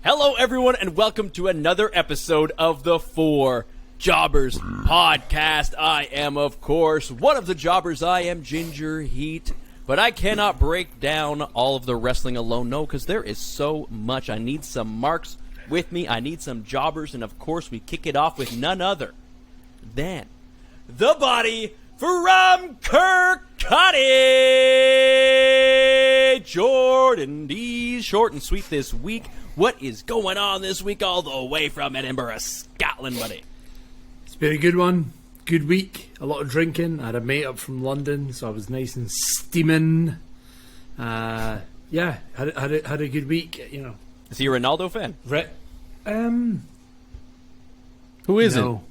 Hello, everyone, and welcome to another episode of the Four Jobbers Podcast. I am, of course, one of the jobbers. I am Ginger Heat, but I cannot break down all of the wrestling alone. No, because there is so much. I need some marks with me. I need some jobbers, and of course, we kick it off with none other than the body from Kirkcaldy, Jordan D. Short and sweet this week. What is going on this week all the way from Edinburgh, Scotland, buddy? It's been a good one. Good week. A lot of drinking. I had a mate up from London, so I was nice and steaming. Had a good week, you know. Is he a Ronaldo fan? Who isn't? No.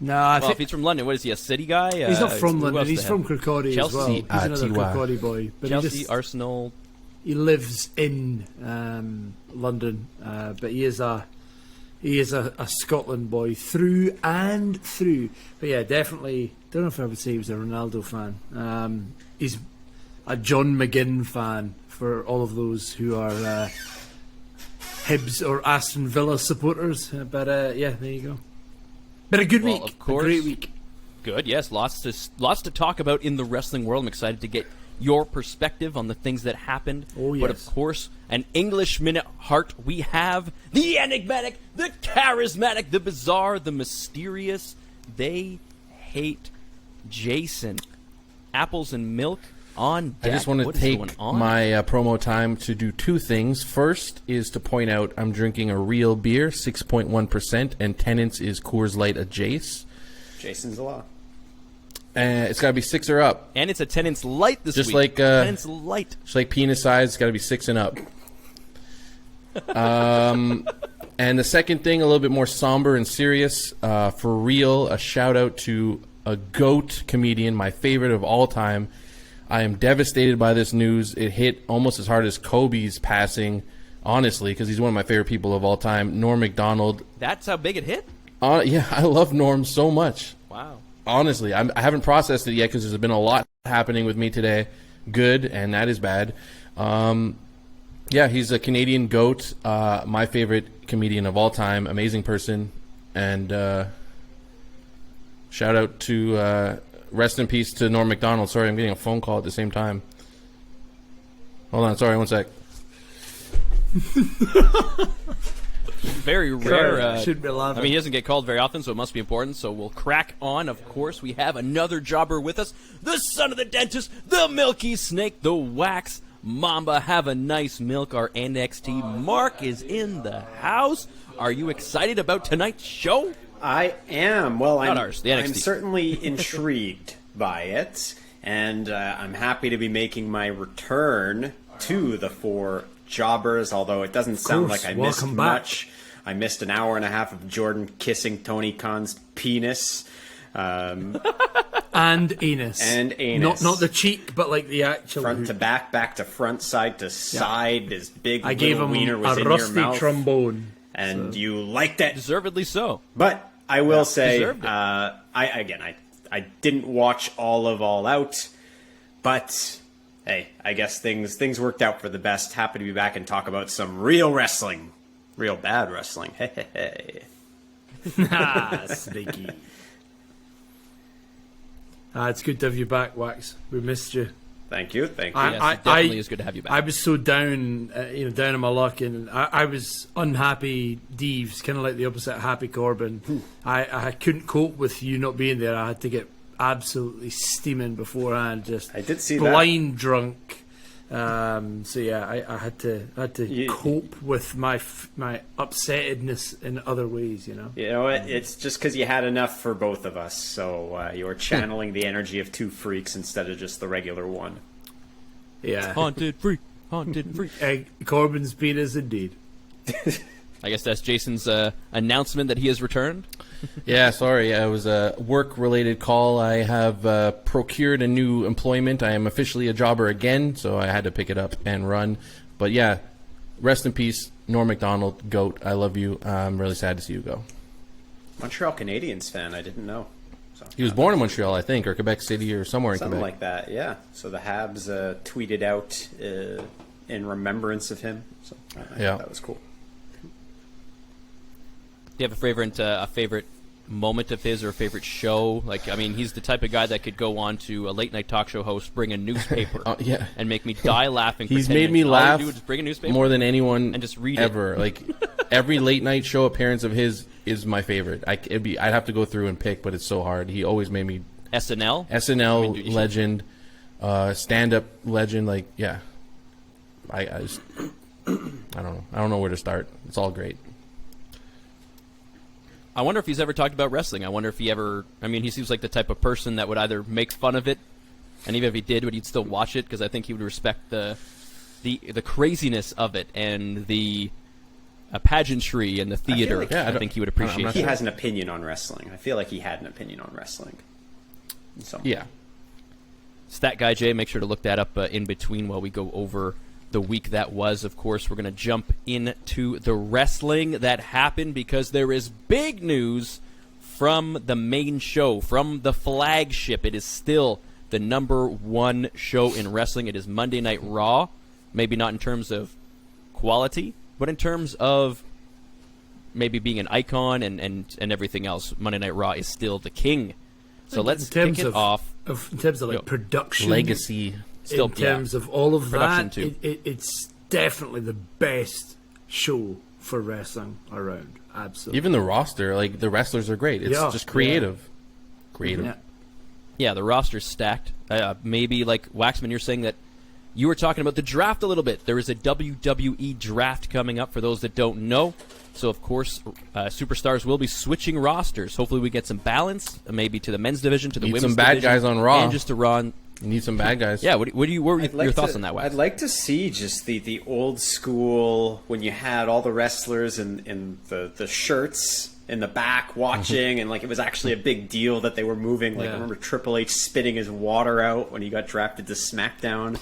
No, Well, if he's from London, what is he, a City guy? He's not from who London. else He's they from have? Kirkcaldy as well. Chelsea. He's another Kirkcaldy boy. But Chelsea, Arsenal. he lives in London, but he is a Scotland boy through and through. But yeah, definitely. Don't know if I would say he was a Ronaldo fan. He's a John McGinn fan for all of those who are Hibs or Aston Villa supporters. But yeah, there you go. But a good week. Of course. A great week. Good, yes. Lots to talk about in the wrestling world. I'm excited to get your perspective on the things that happened. Oh, yes. But of course, an English minute heart. We have the enigmatic, the charismatic, the bizarre, the mysterious. They hate Jason. Apples and milk on deck. I just want to take my promo time to do two things. First is to point out I'm drinking a real beer, 6.1%, and Tennant's is Coors Light Jace. Jason's a law. It's got to be 6 or up. And it's a Tennant's Light this Just week. like Tennant's Light. Just like penis size, it's got to be 6 and up. And the second thing, a little bit more somber and serious. For real, a shout out to a GOAT comedian, my favorite of all time. I am devastated by this news. It hit almost as hard as Kobe's passing, honestly, because he's one of my favorite people of all time. Norm Macdonald. That's how big it hit? Yeah, I love Norm so much. Wow. Honestly, I haven't processed it yet because there's been a lot happening with me today. Good, and that is bad. Yeah, he's a Canadian GOAT, my favorite comedian of all time, amazing person, and shout out to rest in peace to Norm Macdonald. Sorry, I'm getting a phone call at the same time. Hold on, sorry, one sec. Very rare. Shouldn't be laughing. I mean, he doesn't get called very often, so it must be important. So we'll crack on. Of course, we have another jobber with us. The son of the dentist, the milky snake, the wax mamba. Have a nice milk. Our NXT Mark is in the house. Are you excited about tonight's show? I am. Well, Not ours, the NXT. I'm certainly intrigued by it, and I'm happy to be making my return to the Four Jobbers, although it doesn't sound like I missed welcome back. much. I missed an hour and a half of Jordan kissing Tony Khan's penis. And anus. And anus. Not the cheek, but like the actual Front to back to front, side to side. His big I gave little him wiener was a in rusty your mouth. trombone. And you liked it. Deservedly so. But I will say, deserved it. I didn't watch all of All Out, but hey, I guess things worked out for the best. Happy to be back and talk about some real wrestling, real bad wrestling. Hey. Sneaky. It's good to have you back, Wax. We missed you. Thank you. Yes, it definitely is good to have you back. I was so down, down on my luck, and I was unhappy. Deeves, kind of like the opposite of Happy Corbin. I couldn't cope with you not being there. I had to get absolutely steaming beforehand. Just I did see blind drunk. So yeah, I had to cope with my upsettedness in other ways. You know what? It's just because you had enough for both of us, so you were channeling the energy of two freaks instead of just the regular one. Yeah, Haunted freak. Corbin's penis indeed. I guess that's Jason's announcement that he has returned. Yeah, sorry. It was a work-related call. I have procured a new employment. I am officially a jobber again, so I had to pick it up and run. But yeah, rest in peace, Norm Macdonald, GOAT. I love you. I'm really sad to see you go. Montreal Canadiens fan. I didn't know. So, He was born in Montreal, I think, or Quebec City, or somewhere in something Quebec. like that. Yeah. So the Habs tweeted out in remembrance of him. So Yeah. that was cool. you have a favorite moment of his or a favorite show? Like, I mean, he's the type of guy that could go on to a late night talk show host, bring a newspaper, and make me die laughing. He's for 10 made me minutes. laugh All he would do is bring a newspaper more than anyone and just read ever. it. Like every late night show appearance of his is my favorite. I'd have to go through and pick, but it's so hard. He always made me SNL legend, stand up legend. Like I just I don't know where to start. It's all great. I wonder if he's ever talked about wrestling. I wonder if he ever. I mean, he seems like the type of person that would either make fun of it, and even if he did, would he'd still watch it because I think he would respect the craziness of it and the pageantry and the theater. I think he would appreciate. He has an opinion on wrestling. I feel like he had an opinion on wrestling. So. Yeah. Stat Guy Jay, make sure to look that up in between while we go over the week that was. Of course, we're going to jump into the wrestling that happened because there is big news from the main show, from the flagship. It is still the #1 show in wrestling. It is Monday Night Raw. Maybe not in terms of quality, but in terms of maybe being an icon and everything else. Monday Night Raw is still the king. So let's kick it off. In terms of like production, legacy. In terms of all of that, too. it's definitely the best show for wrestling around. Absolutely. Even the roster, like the wrestlers are great. It's just creative. Creative. Yeah, the roster's stacked. Maybe like Waxman, you're saying that you were talking about the draft a little bit. There is a WWE draft coming up for those that don't know. So, of course, superstars will be switching rosters. Hopefully we get some balance, maybe to the men's division, to the women's division. Need some bad guys on Raw. And just to Raw. You need some bad guys. Yeah, what were your thoughts on that, Wax? I'd like to see just the old school, when you had all the wrestlers in the shirts in the back watching, and like it was actually a big deal that they were moving. Like I remember Triple H spitting his water out when he got drafted to SmackDown.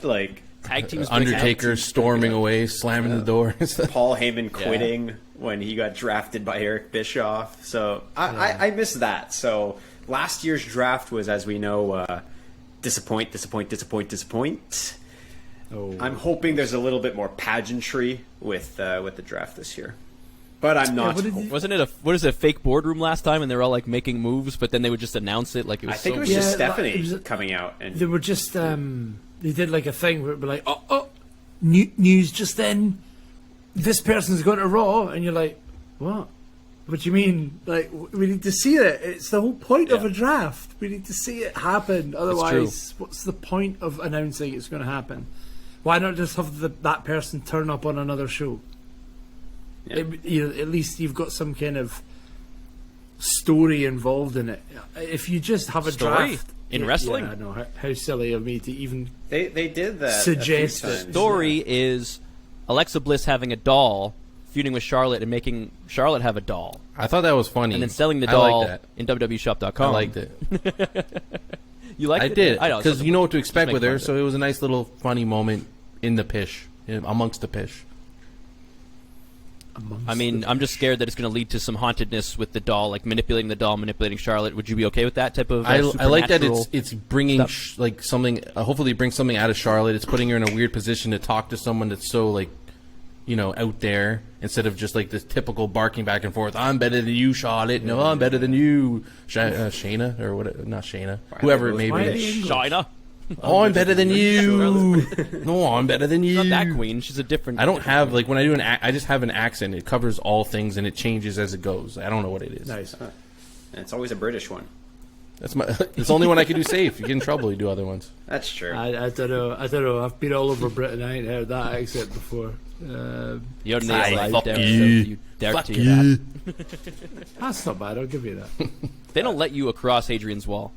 Like tag teams, Undertaker storming away, slamming the door. Paul Heyman quitting when he got drafted by Eric Bischoff. So I miss that. So last year's draft was, as we know, disappoint. I'm hoping there's a little bit more pageantry with the draft this year. But I'm not. Wasn't it a fake boardroom last time, and they were all like making moves, but then they would just announce it like it was. I think it was just Stephanie coming out, and they were just they did like a thing where it'd be like, oh, news just then, this person's going to Raw, and you're like, what? What do you mean? Like, we need to see it. It's the whole point of a draft. We need to see it happen. Otherwise, what's the point of announcing it's going to happen? Why not just have that person turn up on another show? Yeah. At least you've got some kind of story involved in it. If you just have a draft in wrestling, I know how silly of me to even they did that. Suggest the story is Alexa Bliss having a doll, feuding with Charlotte, and making Charlotte have a doll. I thought that was funny, and then selling the doll in WWEshop.com. I liked it. You liked it? I did, I know, because you know what to expect with her. So it was a nice little funny moment in the pish, amongst the pish. I mean, I'm just scared that it's going to lead to some hauntedness with the doll, like manipulating the doll, manipulating Charlotte. Would you be okay with that type of? I like that it's bringing like something. Hopefully, it brings something out of Charlotte. It's putting her in a weird position to talk to someone that's so like, out there, instead of just like this typical barking back and forth. I'm better than you, Charlotte. No, I'm better than you, Shayna or what? Not Shayna. Whoever it may be. Shayna. Oh, I'm better than you. No, I'm better than you. She's not that queen. She's a different. I don't have like when I do I just have an accent. It covers all things and it changes as it goes. I don't know what it is. Nice. And it's always a British one. That's it's the only one I can do safe. You get in trouble. You do other ones. That's true. I don't know. I've been all over Britain. I ain't heard that accent before. Your name's fuck you. Fuck you. That's not bad. I'll give you that. They don't let you across Hadrian's Wall.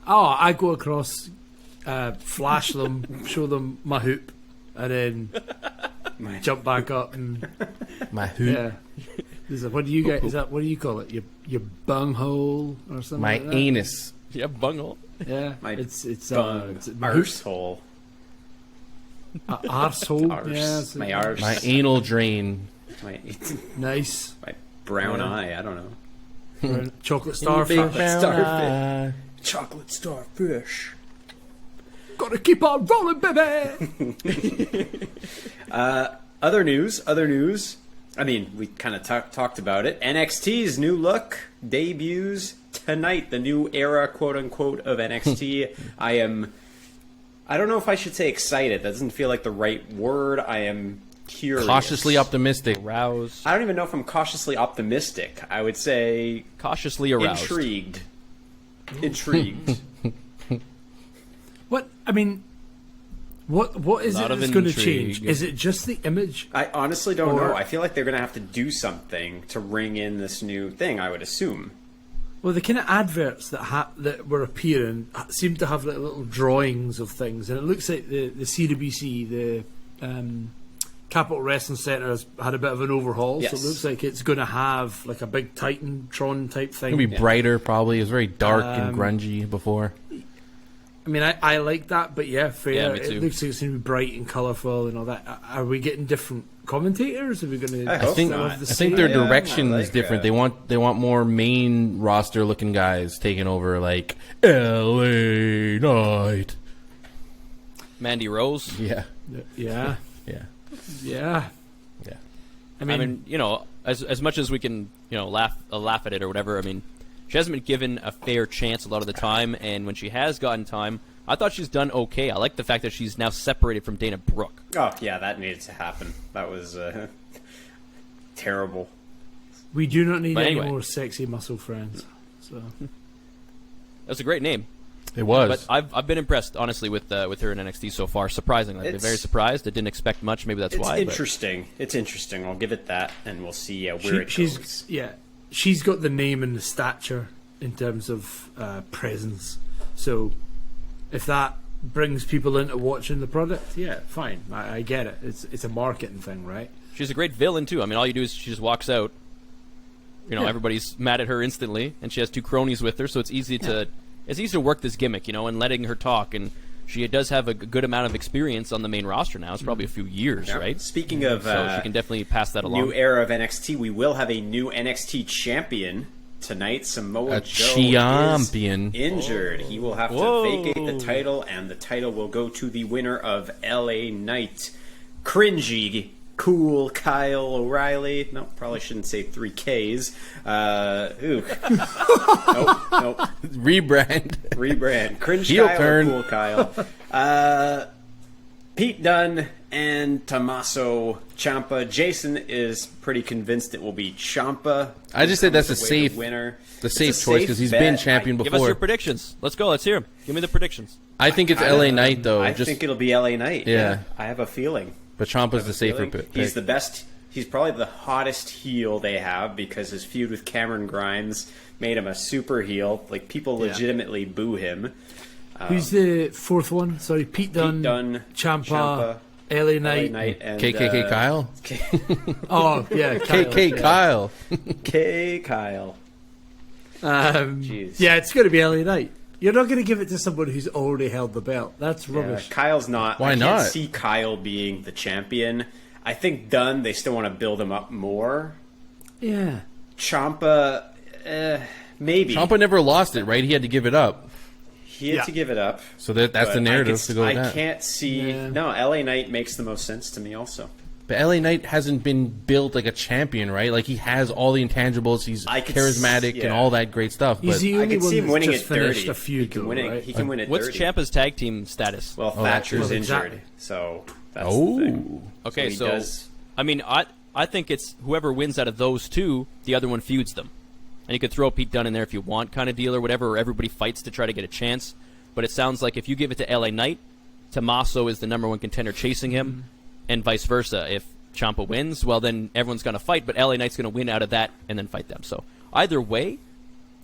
Oh, I go across. Flash them, show them my hoop, and then jump back up and my hoop. Yeah. What do you get? What do you call it? Your bunghole or something? My like that? anus. Yeah, bunghole. Yeah, it's arsehole. Arsehole. Yeah, my arse. My anal drain. Nice. My brown eye. I don't know. Chocolate starfish. Chocolate starfish. Gotta keep on rolling, baby. Other news. I mean, we kind of talked about it. NXT's new look debuts tonight. The new era, quote unquote, of NXT. I don't know if I should say excited. That doesn't feel like the right word. I am curious. Cautiously optimistic. Aroused. I don't even know if I'm cautiously optimistic. I would say Cautiously aroused. intrigued. Intrigued. What I mean, what is it Lot of that's going to intrigue. change? Is it just the image? I honestly don't Or- know. I feel like they're going to have to do something to ring in this new thing, I would assume. Well, the kind of adverts that were appearing seem to have like little drawings of things, and it looks like the CWC, the Capital Wrestling Centre, has had a bit of an overhaul. Yes. So it looks like it's going to have like a big Titantron type thing. It'll be brighter, probably. It was very dark and grungy before. I mean, I like that, but yeah, fair. Yeah, me too. It looks like it's going to be bright and colourful and all that. Are we getting different commentators? Are we going to? I hope think not. I think their Yeah, direction I is like different. that. They want more main roster looking guys taking over, like LA Knight. Mandy Rose. Yeah, Yeah, yeah, yeah. yeah. I I mean, mean, you know, as much as we can, you know, laugh at it or whatever. I mean, she hasn't been given a fair chance a lot of the time, and when she has gotten time, I thought she's done okay. I like the fact that she's now separated from Dana Brooke. Oh, yeah, that needed to happen. That was terrible. we do not need But any anyway. more sexy muscle friends. So That's a great name. It was. But I've been impressed, honestly, with her in NXT so far. Surprisingly, I've been very surprised. I didn't expect much. Maybe that's It's why. but- interesting. It's interesting. I'll give it that, and we'll see where it goes. she's got the name and the stature in terms of presence. So if that brings people into watching the product, yeah, fine. I get it. It's a marketing thing, right? She's a great villain too. I mean, all you do is she just walks out. You know, Yeah. everybody's mad at her instantly, and she has two cronies with her, so it's easy to work this gimmick, you know, and letting her talk. And she does have a good amount of experience on the main roster now. It's probably a few years, Yeah. right? Speaking of So she can definitely pass that along. new era of NXT, we will have a new NXT champion tonight. Samoa A Joe champion. is injured. He will have to Whoa. vacate the title, and the title will go to the winner of LA Knight. Cringy, cool Kyle O'Reilly. No, probably shouldn't say 3 Ks. Nope. Rebrand. Rebrand. Cringe Heel Kyle turn. or cool Kyle. Pete Dunne and Tommaso Ciampa. Jason is pretty convinced it will be Ciampa. I just said that's a Away the safe- winner. The It's safe a choice because he's been bet. champion Give us your before. predictions. Let's go. Let's hear them. Give me the predictions. I think it's LA Knight though. I think it'll be LA Knight. Yeah. I have a feeling. but Ciampa's the safer Feeling. pick. He's the best. He's probably the hottest heel they have because his feud with Cameron Grimes made him a super heel. Like, people legitimately boo him. Who's the fourth one? Sorry, Pete Dunne, Ciampa, LA Knight. and KKK Kyle. Oh yeah, Kyle. KK Kyle. K Kyle. Jeez. Yeah, it's going to be LA Knight. You're not going to give it to someone who's already held the belt. That's rubbish. Kyle's not. Why I can't not? see Kyle being the champion. I think Dunn, they still want to build him up more. Yeah. Ciampa, maybe. Ciampa never lost it, right? He had to give it up. He had to give it up. So that's but the narrative to go with I that. can't see. Yeah. No, LA Knight makes the most sense to me also. But LA Knight hasn't been built like a champion, right? Like he has all the intangibles. He's I could charismatic yeah. and all that great stuff. He's But the I only could one see him that's winning just it finished dirty. a feud, He can though, win it. right? He can win it What's dirty. Ciampa's tag team status? Well, Thatcher's Well, injured, exactly. so that's the thing. Okay, he so does. I mean, I think it's whoever wins out of those two, the other one feuds them, and you could throw Pete Dunne in there if you want, kind of deal or whatever, or everybody fights to try to get a chance. But it sounds like if you give it to LA Knight, Tommaso is the number one contender chasing him, and vice versa. If Ciampa wins, well then everyone's going to fight, but LA Knight's going to win out of that and then fight them. So either way,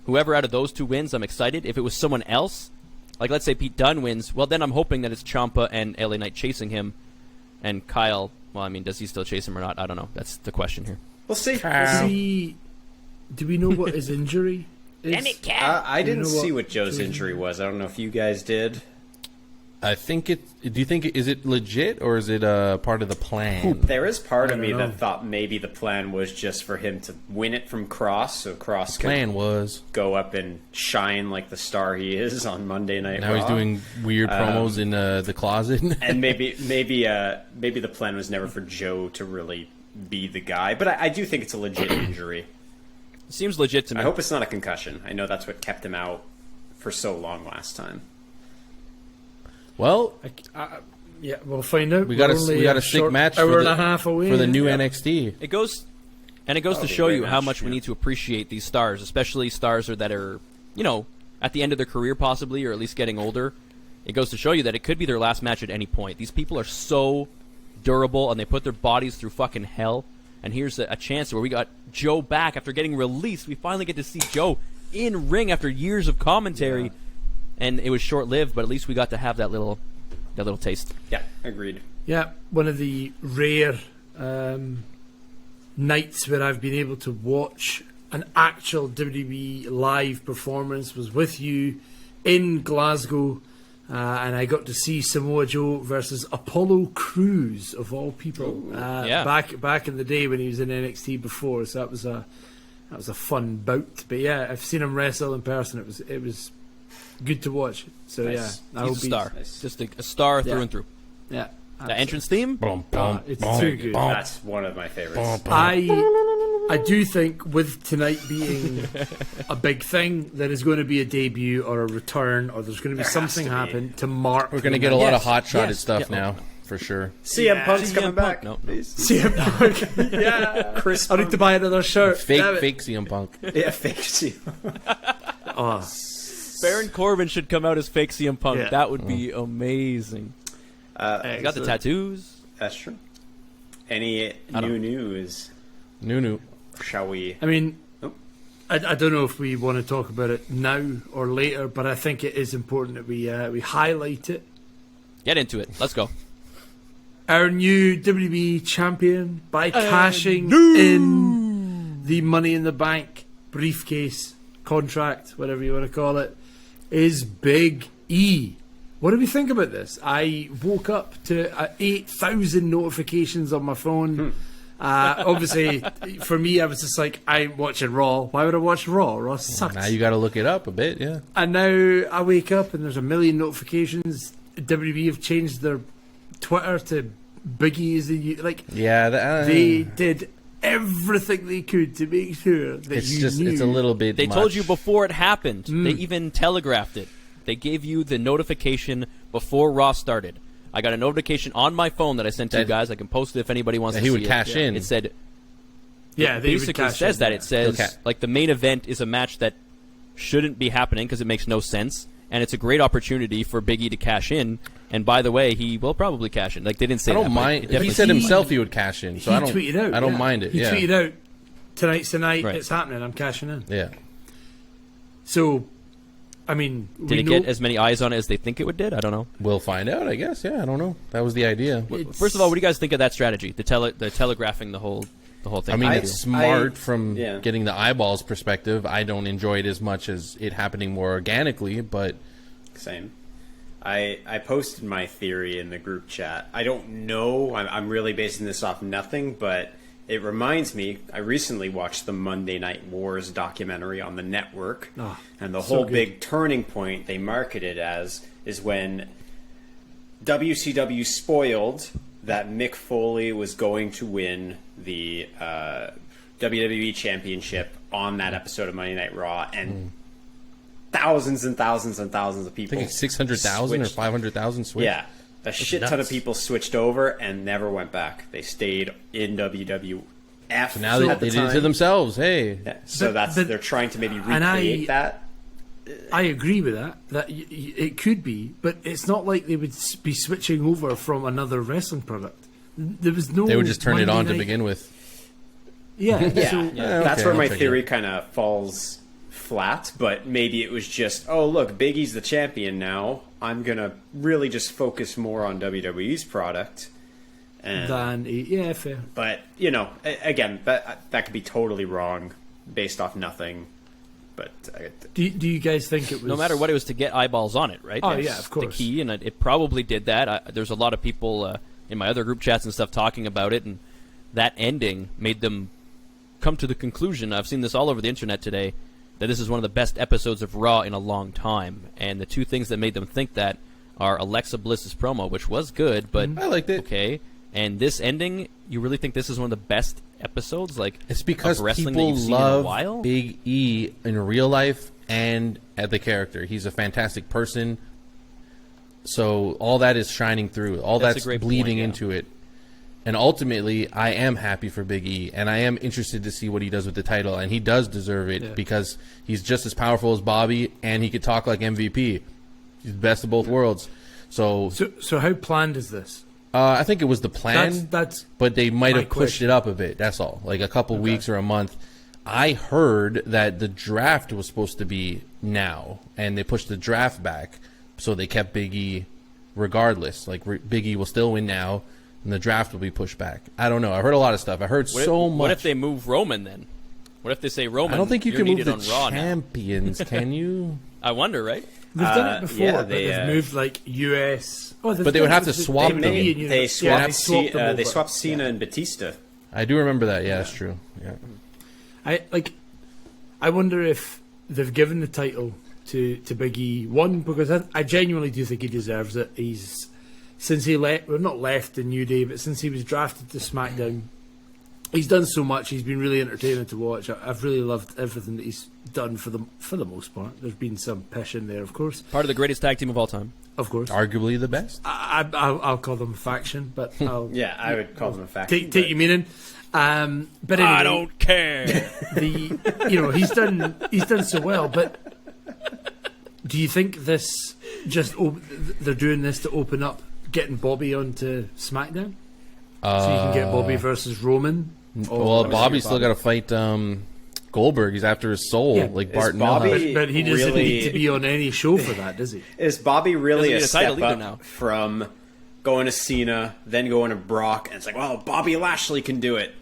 whoever out of those two wins, I'm excited. If it was someone else, like let's say Pete Dunne wins, well then I'm hoping that it's Ciampa and LA Knight chasing him, and Kyle. Well, I mean, does he still chase him or not? I don't know. That's the question here. We'll see. Do we know what his injury is? I didn't You know see what- what Joe's injury was. I don't know if you guys did. I think it. Do you think is it legit or is it part of the plan? There is part of I me don't know. that thought maybe the plan was just for him to win it from Cross, so Cross could Plan was go up and shine like the star he is on Monday Night now Raw. he's doing weird promos in the closet. And maybe the plan was never for Joe to really be the guy. But I do think it's a legit injury. Seems legit to me. I hope it's not a concussion. I know that's what kept him out for so long last time. Well, Yeah, we'll find out. we got We're only a sick match hour for and the, a half away for the new yeah. NXT. It goes to be show a you great how match, much we yeah. need to appreciate these stars, especially stars that are, at the end of their career possibly, or at least getting older. It goes to show you that it could be their last match at any point. These people are so durable, and they put their bodies through fucking hell. And here's a chance where we got Joe back after getting released. We finally get to see Joe in ring after years of commentary, Yeah. and it was short-lived, but at least we got to have that little taste. Yeah, agreed. Yeah, one of the rare nights where I've been able to watch an actual WWE live performance was with you in Glasgow, and I got to see Samoa Joe versus Apollo Crews of all people. Yeah. Back in the day when he was in NXT before, so that was a fun bout. But yeah, I've seen him wrestle in person. It was good to watch. So Nice. yeah, He's a star. Nice. Just a star through Yeah. and through. Yeah, The entrance theme? Boom, boom, it's boom, too good. boom, That's one of my favorites. boom. I do think with tonight being a big thing, there is going to be a debut or a return, or there's going to be There has something to be. happen to mark. We're going to the get a night. lot of Yes, hot-shotted yes. stuff Yeah. now, for sure. CM Punk's CM coming back. Punk. No. Please. CM Punk. Yeah, Chris I need to buy another shirt. Damn Fake it. CM Punk. Yeah, fake CM. Oh, Baron Corbin should come out as fake CM Punk. Yeah. That would be amazing. He's got the excellent. tattoos. That's true. Any new news? Nunu. Shall we? I mean, Oh. I don't know if we want to talk about it now or later, but I think it is important that we highlight it. Get into it. Let's go. Our new WWE champion by cashing in the Money in the Bank briefcase contract, whatever you want to call it, is Big E. What do we think about this? I woke up to 8,000 notifications on my phone. Obviously, for me, I was just like, I'm watching Raw. Why would I watch Raw? Raw sucks. Now you got to look it up a bit, yeah. And now I wake up and there's a million notifications. WWE have changed their Twitter to Biggie is the Yeah, they did everything they could to make sure that it's you just knew. it's a little bit. They much. told you before it happened. They even telegraphed it. They gave you the notification before Raw started. I got a notification on my phone that I sent to you That- guys. I can post it if anybody wants that to he see would it. cash in. It said Yeah, it they would basically cash says in, that. yeah. It says Okay. like the main event is a match that shouldn't be happening because it makes no sense, and it's a great opportunity for Big E to cash in. And by the way, he will probably cash in. Like they didn't say I don't that, but mind. it He definitely- said himself he would cash in, so he I don't. tweeted out. I don't yeah. mind it. He Yeah, tweeted out, tonight's the night. Right. It's happening. I'm cashing in. yeah. So, I mean, Did we it know get as many eyes on it as they think it would? I don't know. We'll find out, I guess. Yeah, I don't know. That was the idea. it's- First of all, what do you guys think of that strategy? The telegraphing the whole thing. I mean, I- it's smart I- from yeah. getting the eyeballs perspective. I don't enjoy it as much as it happening more organically, but Same. I posted my theory in the group chat. I don't know. I'm really basing this off nothing, but it reminds me. I recently watched the Monday Night Wars documentary on the network, and the so whole good. big turning point they market it as is when WCW spoiled that Mick Foley was going to win the WWE Championship on that episode of Monday Night Raw, and thousands and thousands and thousands of I people think it's 600,000 or switched. 500,000 switch. Yeah, a shit ton of nuts. people switched over and never went back. They stayed in WWF. So now they at the did it to time. themselves. Hey, Yeah, so But- but- they're trying to maybe and recreate that. I agree with that. That it could be, but it's not like they would be switching over from another wrestling product. There was no. they would just turn it Monday on to night- begin with. Yeah, Yeah, so that's okay, where my I'll take theory it. kind of falls flat. But maybe it was just, oh look, Big E's the champion now. I'm gonna really just focus more on WWE's product. And, yeah, fair. but you know, again, that could be totally wrong, based off nothing. But Do you guys think it was no matter what, it was to get eyeballs on it, right? Oh, That's yeah, of course. the key, and it probably did that. There's a lot of people in my other group chats and stuff talking about it, and that ending made them come to the conclusion. I've seen this all over the internet today, that this is one of the best episodes of Raw in a long time. And the two things that made them think that are Alexa Bliss's promo, which was good, but I liked it. okay, And this ending, you really think this is one of the best episodes? Like, It's because of wrestling that people you've seen in a love while? Big E in real life and at the character. He's a fantastic person. So all that is shining through. All That's a that's great bleeding point, yeah. into it. And ultimately, I am happy for Big E, and I am interested to see what he does with the title. And he does deserve it because he's just as powerful as Bobby, and he could talk like MVP. He's the best of both worlds. So how planned is this? I think it was the plan, That's but they might my have pushed question. it up a bit. That's all, like a couple weeks or a month. I heard that the draft was supposed to be now, and they pushed the draft back, so they kept Big E regardless. Like Big E will still win now, and the draft will be pushed back. I don't know. I heard a lot of stuff. I heard so much. What if they move Roman then? What if they say Roman? I don't think you you're can move needed the on Raw now? champions, can you? I wonder, right? They've done it before, yeah, but they, they've moved like US. Oh, But they would have to swap them. They swapped, swapped them they over. swapped Cena and Batista. I do remember that. Yeah, that's true. Yeah. I wonder if they've given the title to Big E. One, because I genuinely do think he deserves it. He's since he left, well, not left the New Day, but since he was drafted to SmackDown, he's done so much. He's been really entertaining to watch. I've really loved everything that he's done for the most part. There's been some pish in there, of course. Part of the greatest tag team of all time. Of course. Arguably the best. I'll call them a faction, but I'll Yeah, I would call them a faction. take your meaning. But anyway, I don't care. He's done so well. But do you think this they're doing this to open up getting Bobby onto SmackDown, so you can get Bobby versus Roman? Well, Bobby's still got to fight Goldberg. He's after his soul, Yeah. like Is Bart Bobby- Milhouse. But he doesn't Really- need to be on any show for that, does he? Is Bobby really a Doesn't need a title step either up now. from going to Cena, then going to Brock, and it's like, well, Bobby Lashley can do it.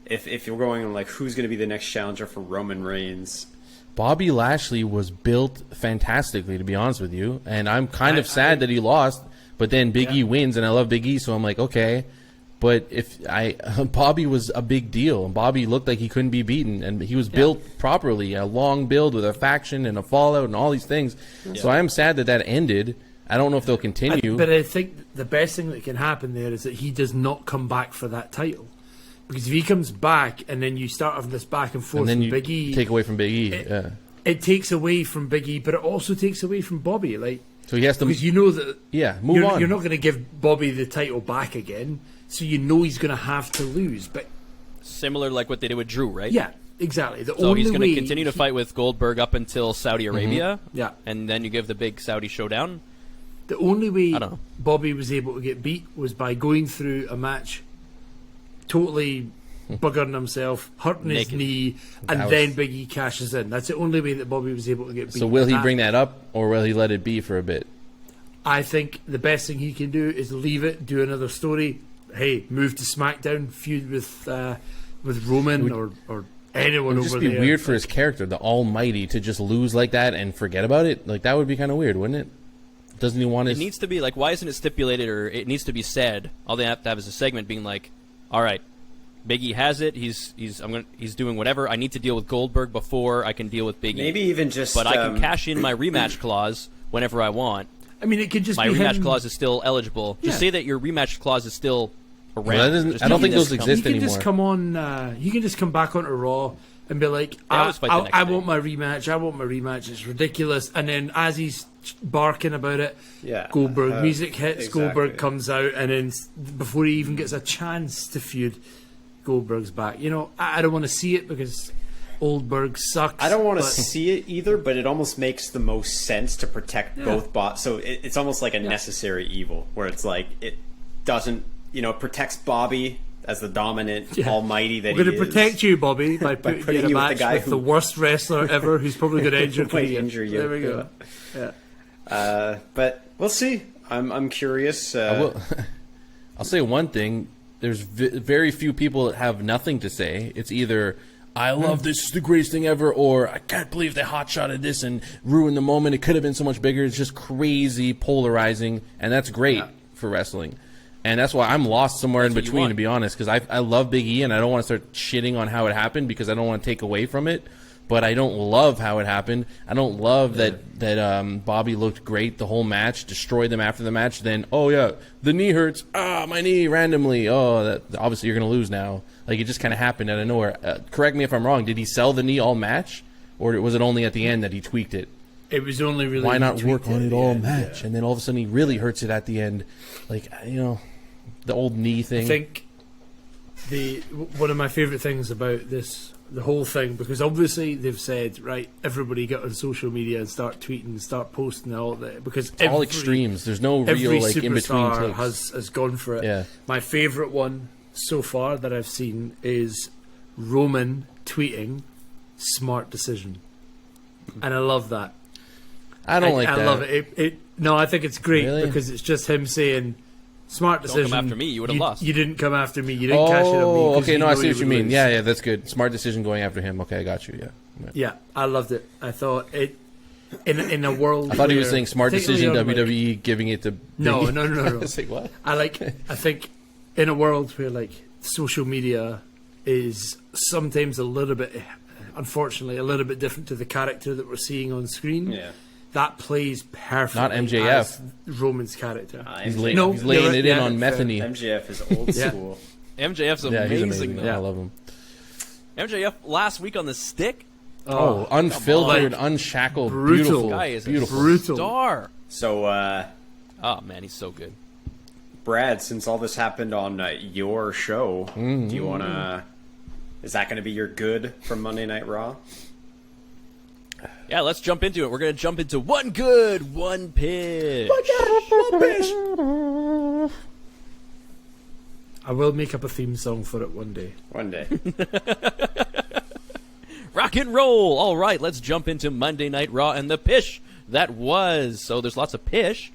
If you're going on, like, who's going to be the next challenger for Roman Reigns? Bobby Lashley was built fantastically, to be honest with you, and I'm kind of sad that he lost. But then Big E wins, and I love Big E, so I'm like, okay. But Bobby was a big deal, and Bobby looked like he couldn't be beaten, and he was built properly, a long build with a faction and a fallout and all these things. So I am sad that ended. I don't know if they'll continue. But I think the best thing that can happen there is that he does not come back for that title. Because if he comes back and then you start having this back and forth and then with you Big E, take away from Big E. it takes away from Big E, but it also takes away from Bobby. Like, So he has to because you know that move on. you're not going to give Bobby the title back again, so you know he's going to have to lose. But Similar like what they did with Drew, right? yeah, exactly. The So only he's going to way continue to fight with Goldberg up until Saudi Arabia. Yeah. And then you give the big Saudi showdown. The only way I don't know. Bobby was able to get beat was by going through a match, totally buggering himself, hurting his Naked. knee, and That was- then Big E cashes in. That's the only way that Bobby was able to get beat. So will he That- bring that up, or will he let it be for a bit? I think the best thing he can do is leave it, do another story. Hey, move to SmackDown, feud with Roman or anyone It would over just be there. weird for his character, the Almighty, to just lose like that and forget about it. Like, that would be kind of weird, wouldn't it? Doesn't he want It his... needs to be like, why isn't it stipulated, or it needs to be said? All they have to have is a segment being like, all right, Big E has it. He's doing whatever. I need to deal with Goldberg before I can deal with Big E. Maybe even just... But I can cash in my rematch clause whenever I want. I mean, it could just My be rematch him. clause is still eligible. Just Yeah. say that your rematch clause is still around. Well, that doesn't- Just I don't tell think me those this exist You can anymore. just come on. You can just come back onto Raw and be like, always fight the next I day. want my rematch. I want my rematch. It's ridiculous. And then as he's barking about it, Yeah, Goldberg music hits. exactly. Goldberg comes out, and then before he even gets a chance to feud, Goldberg's back. You know, I don't want to see it because Oldberg sucks. I don't want to but- see it either, but it almost makes the most sense to protect both bots. So it's almost like a necessary evil, where it's like it doesn't, it protects Bobby as the dominant almighty that We're he going to is. protect you, Bobby, by putting you putting in a you with the match guy with who- the worst wrestler ever, who's probably going to injure Might you. injure you. There we go. Yeah. But we'll see. I'm curious. I'll say one thing. There's very few people that have nothing to say. It's either, I love this, is the greatest thing ever, or I can't believe they hotshotted this and ruined the moment. It could have been so much bigger. It's just crazy, polarizing, and that's great for wrestling. And that's why I'm lost somewhere in what you between, want. to be honest, because I love Big E, and I don't want to start shitting on how it happened because I don't want to take away from it. but I don't love how it happened. I don't love that Bobby looked great the whole match, destroyed them after the match. Then, oh yeah, the knee hurts. My knee randomly. Oh, obviously you're going to lose now. Like, it just kind of happened out of nowhere. Correct me if I'm wrong. Did he sell the knee all match, or was it only at the end that he tweaked it? It was only really. Why not work on it all match? And then all of a sudden he really hurts it at the end. Like, the old knee thing. I think one of my favourite things about the whole thing, because obviously they've said, right, everybody get on social media and start tweeting, start posting all that, because all extremes. There's no every real like in between superstar takes. has gone for it. Yeah. My favourite one so far that I've seen is Roman tweeting "smart decision," and I love that. I don't like that. I love it. No, I think it's great Really? because it's just him saying, "Smart decision. Don't come after me. You would have lost. You didn't come after me. You didn't cash it on me." 'cause Okay, you no, I know see you what you would mean. lose. Yeah, that's good. Smart decision going after him. Okay, I got you. Yeah. Yeah, I loved it. I thought it in a world. I thought he was where- saying smart decision. particularly on, like- WWE giving it to. No, Biggie. no. I was like, what? I think in a world where like social media is sometimes a little bit, unfortunately, a little bit different to the character that we're seeing on screen. Yeah. That plays perfectly. Not MJF. as Roman's character. He's, MJF, No, he's laying you're it in right, on yeah, Metheny. MJF is old Yeah. school. MJF's Yeah, he's amazing, amazing. though. I love him. MJF last week on the stick. Oh, unfiltered, Like, unshackled, brutal. beautiful. Guy is beautiful. a Brutal. star. So, Oh man, he's so good. Brad, since all this happened on your show, Mm-hmm. do you want to... Is that going to be your good from Monday Night Raw? Yeah, let's jump into it. We're gonna jump into one good, one pitch. I will make up a theme song for it one day. One day. Rock and roll. All right, let's jump into Monday Night Raw and the pish that was. So there's lots of pish,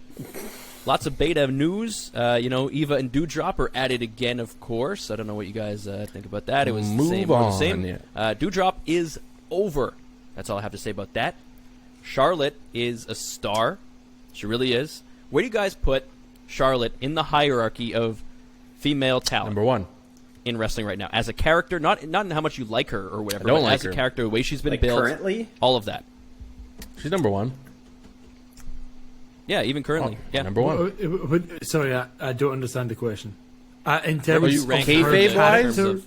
lots of beta news. Eva and Dewdrop are at it again, of course. I don't know what you guys think about that. It was Move the same. More the on, same. yeah. Dewdrop is over. That's all I have to say about that. Charlotte is a star. She really is. Where do you guys put Charlotte in the hierarchy of female talent? Number one. In wrestling right now, as a character, not in how much you like her or whatever. I don't but like as her. a character, the way she's been Like built, currently? all of that. She's number one. Yeah, even currently. Yeah, Number one. Sorry, I don't understand the question. In Where terms would you of rank her her in character, terms of-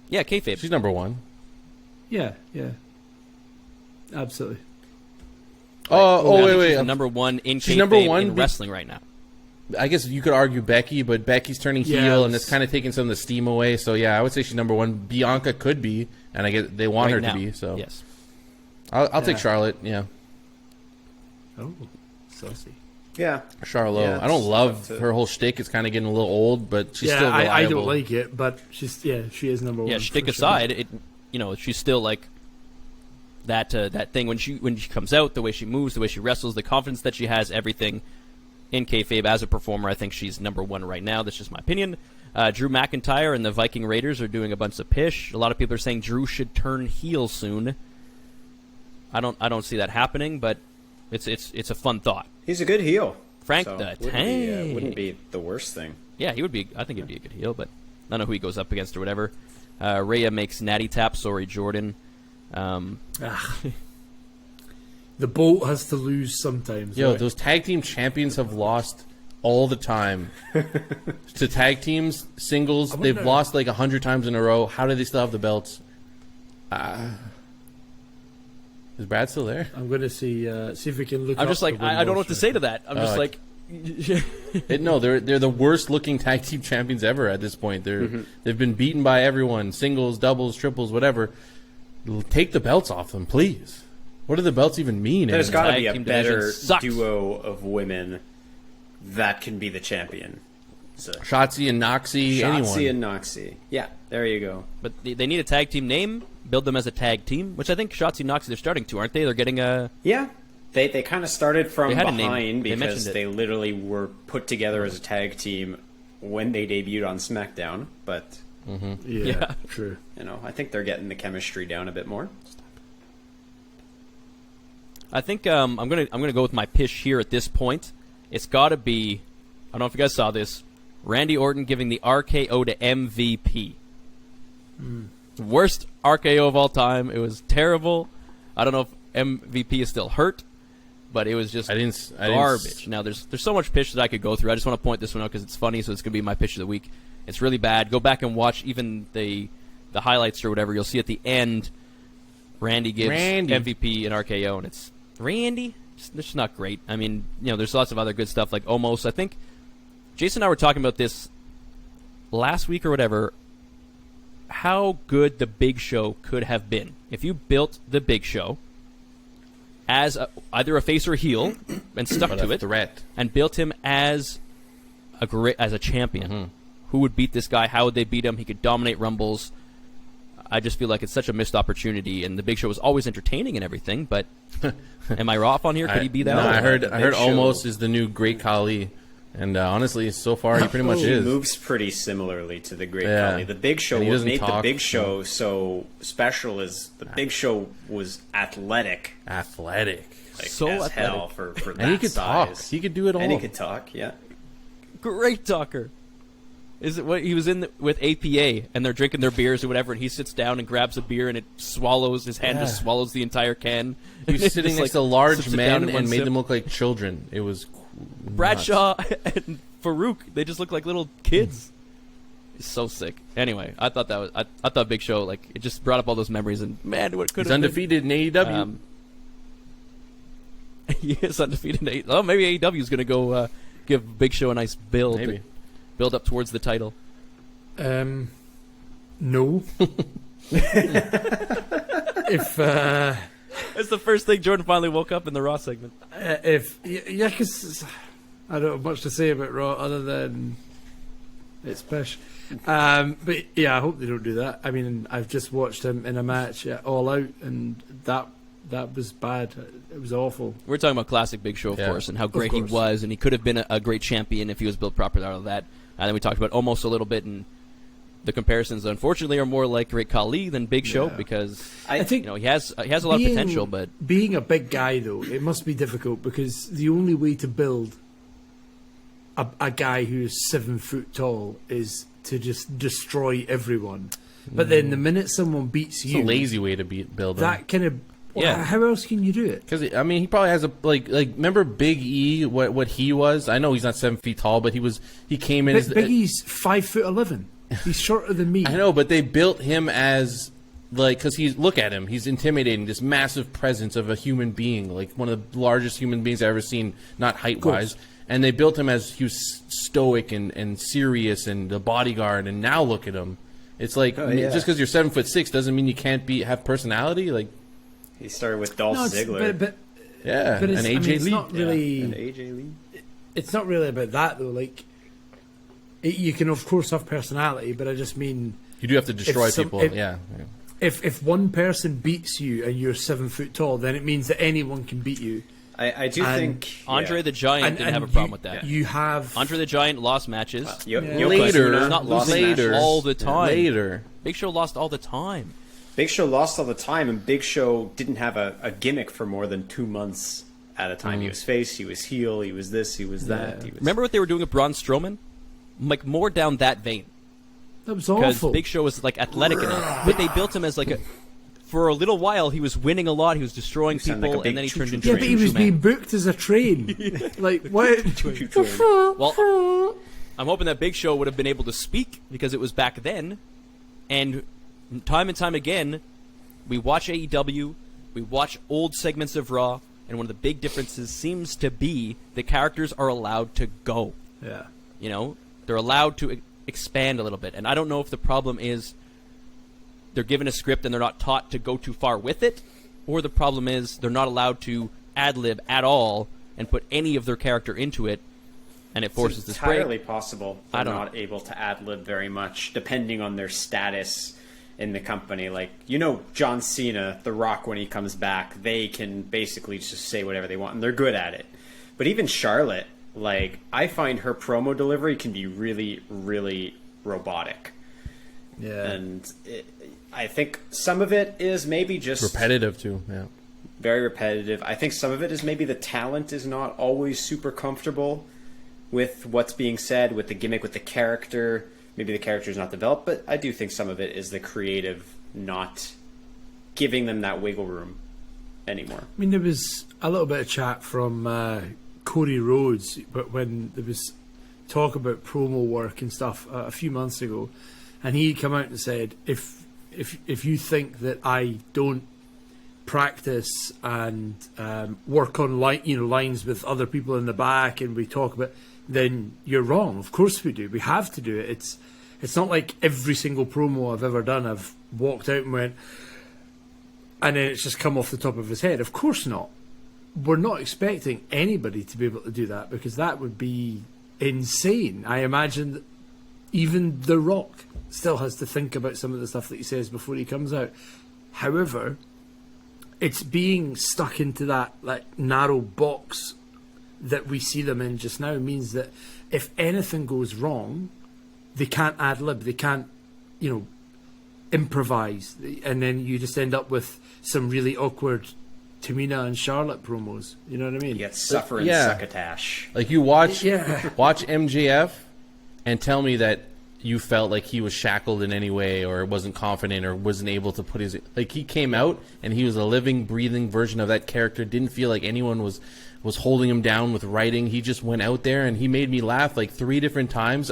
Yeah, kayfabe. She's number one. yeah, absolutely. Wait. She's number one in She's kayfabe number one in wrestling right now. I guess you could argue Becky, but Becky's turning Yeah, heel, and it's- it's kind of taking some of the steam away. So yeah, I would say she's number one. Bianca could be, and I guess they want Right her now. to be. So yes, I'll take Yeah. Charlotte. Yeah, Oh, saucy. Yeah. Charlotte. Yeah, I don't it's love tough to- her whole shtick. It's kind of getting a little old, but she's still Yeah, reliable. I don't like it, but she is number one. yeah. for Shtick sure. aside, she's still like that. That thing when she comes out, the way she moves, the way she wrestles, the confidence that she has, everything in kayfabe as a performer. I think she's number one right now. That's just my opinion. Drew McIntyre and the Viking Raiders are doing a bunch of pish. A lot of people are saying Drew should turn heel soon. I don't see that happening, but it's a fun thought. He's a good heel. Frank So the wouldn't be, Tank. wouldn't be the worst thing. Yeah, he would be. I think he'd be a good heel, but I don't know who he goes up against or whatever. Rhea makes Natty Tap. Sorry, Jordan. The boat has to lose sometimes. Yo, right? those tag team champions have lost all the time. To tag teams, singles, they've wonder- lost like 100 times in a row. How do they still have the belts? Is Brad still there? I'm going to see if we can look. I'm up just like the I don't know what to win-loss say to that. I'm just like- like. No, they're the worst looking tag team champions ever at this point. They've been beaten by everyone, singles, doubles, triples, whatever. Take the belts off them, please. What do the belts even mean? There's anymore? got to Tag be a team better division sucks. duo of women that can be the champion. So, Shotzi and Noxie, Shotzi anyone. and Noxie. Yeah, there you go. But they need a tag team name. Build them as a tag team, which I think Shotzi and Noxie they're starting to, aren't they? They're getting a. Yeah, they kind of started from They had a name. behind They because mentioned it. they literally were put together as a tag team when they debuted on SmackDown. But Yeah, true. I think they're getting the chemistry down a bit more. I think I'm gonna go with my pish here at this point. It's got to be. I don't know if you guys saw this. Randy Orton giving the RKO to MVP. Worst RKO of all time. It was terrible. I don't know if MVP is still hurt, but it was just garbage. Now, there's so much pitch that I could go through. I just want to point this one out because it's funny, so it's going to be my pitch of the week. It's really bad. Go back and watch even the highlights or whatever. You'll see at the end, Randy gives MVP and RKO, and it's Randy. It's just not great. I mean, there's lots of other good stuff like Omos. I think Jason and I were talking about this last week or whatever, how good the Big Show could have been if you built the Big Show as either a face or heel and stuck to it, threat, and built him as a champion. Mm-hmm. Who would beat this guy? How would they beat him? He could dominate Rumbles. I just feel like it's such a missed opportunity, and the Big Show was always entertaining and everything. But am I off on here? Could he be that? No, I heard Omos is the new Great Khali. And honestly, so far he pretty much is. He moves pretty similarly to the Great Khali. The Big Show, what made the Big Show so special is the Big Show was athletic. Athletic. Like, so as athletic. hell for that and he could size. talk. He could do it all. And he could talk, yeah. Great talker. Is it what he was in with APA, and they're drinking their beers or whatever, and he sits down and grabs a beer, and it swallows his hand, just swallows the entire can. He was sitting next to large men and made sip. them look like children. It was Bradshaw and Farouk, they just look like little kids. It's so sick. Anyway, I thought that was I thought Big Show, like, it just brought up all those memories, and man, what could he's undefeated in AEW. He is undefeated in AEW. Oh, maybe AEW is going to go give Big Show a nice build. Maybe. Build up towards the title. No. If That's the first thing Jordan finally woke up in the Raw segment. because I don't have much to say about Raw other than it's pish. But yeah, I hope they don't do that. I mean, I've just watched him in a match at All Out, and that was bad. It was awful. We're talking about classic Big Show, of course, and how great he was, and he could have been a great champion if he was built properly out of that. And then we talked about Omos a little bit, and the comparisons, unfortunately, are more like Great Khali than Big Show because I think he has a lot of potential. But being a big guy, though, it must be difficult because the only way to build a guy who's 7 foot tall is to just destroy everyment. But then the minute someone beats you, it's a lazy way to build him. That kind of how else can you do it? Because he probably has a like remember Big E what he was. I know he's not 7 feet tall, but he came in. Big E's 5'11". He's shorter than me. I know, but they built him as because look at him. He's intimidating. This massive presence of a human being, like one of the largest human beings I've ever seen, not height wise. And they built him as he was stoic and serious and the bodyguard. And now look at him. It's like just because you're 7'6" doesn't mean you can't have personality. Like he started with Dolph Ziggler, but and AJ Lee. Not really, and AJ Lee. It's not really about that though. Like you can of course have personality, but I just mean you do have to destroy people. If one person beats you and you're 7 foot tall, then it means that anyone can beat you. I do think Andre the Giant didn't have a problem with that. You have Andre the Giant lost matches. Later, not losing matches all the time. Later, Big Show lost all the time. Big Show lost all the time, and Big Show didn't have a gimmick for more than 2 months at a time. He was face, he was heel, he was this, he was that. Remember what they were doing with Braun Strowman? Like more down that vein. That was because awful. Big Show was like athletic enough, but they built him as like for a little while, he was winning a lot. He was destroying people, and then he turned into but he was being booked as a train. Like what? Well, I'm hoping that Big Show would have been able to speak because it was back then, and time again, we watch AEW, we watch old segments of Raw, and one of the big differences seems to be the characters are allowed to go. Yeah, they're allowed to expand a little bit, and I don't know if the problem is they're given a script and they're not taught to go too far with it, or the problem is they're not allowed to ad-lib at all and put any of their character into it, and it forces this break. It's entirely possible they're not able to ad-lib very much, depending on their status in the company. Like, John Cena, The Rock, when he comes back, they can basically just say whatever they want, and they're good at it. But even Charlotte, like, I find her promo delivery can be really, really robotic. Yeah. And I think some of it is maybe just repetitive too. Yeah, very repetitive. I think some of it is maybe the talent is not always super comfortable with what's being said, with the gimmick, with the character. maybe the character's not developed, but I do think some of it is the creative not giving them that wiggle room anymore. I mean, there was a little bit of chat from Cody Rhodes, but when there was talk about promo work and stuff a few months ago, and he come out and said, if you think that I don't practice and work on lines with other people in the back, and we talk about, then you're wrong. Of course we do. We have to do it. It's not like every single promo I've ever done I've walked out and went, and then it's just come off the top of his head. Of course not. We're not expecting anybody to be able to do that, because that would be insane. I imagine that even The Rock still has to think about some of the stuff that he says before he comes out. However, it's being stuck into that narrow box that we see them in just now means that if anything goes wrong, they can't ad lib, they can't, improvise, and then you just end up with some really awkward Tamina and Charlotte promos. You know what I mean? You get suffer and succotash. Like you watch MJF and tell me that you felt like he was shackled in any way, or wasn't confident, or wasn't able to put his, like, he came out and he was a living, breathing version of that character. Didn't feel like anyone was holding him down with writing. He just went out there and he made me laugh like 3 different times.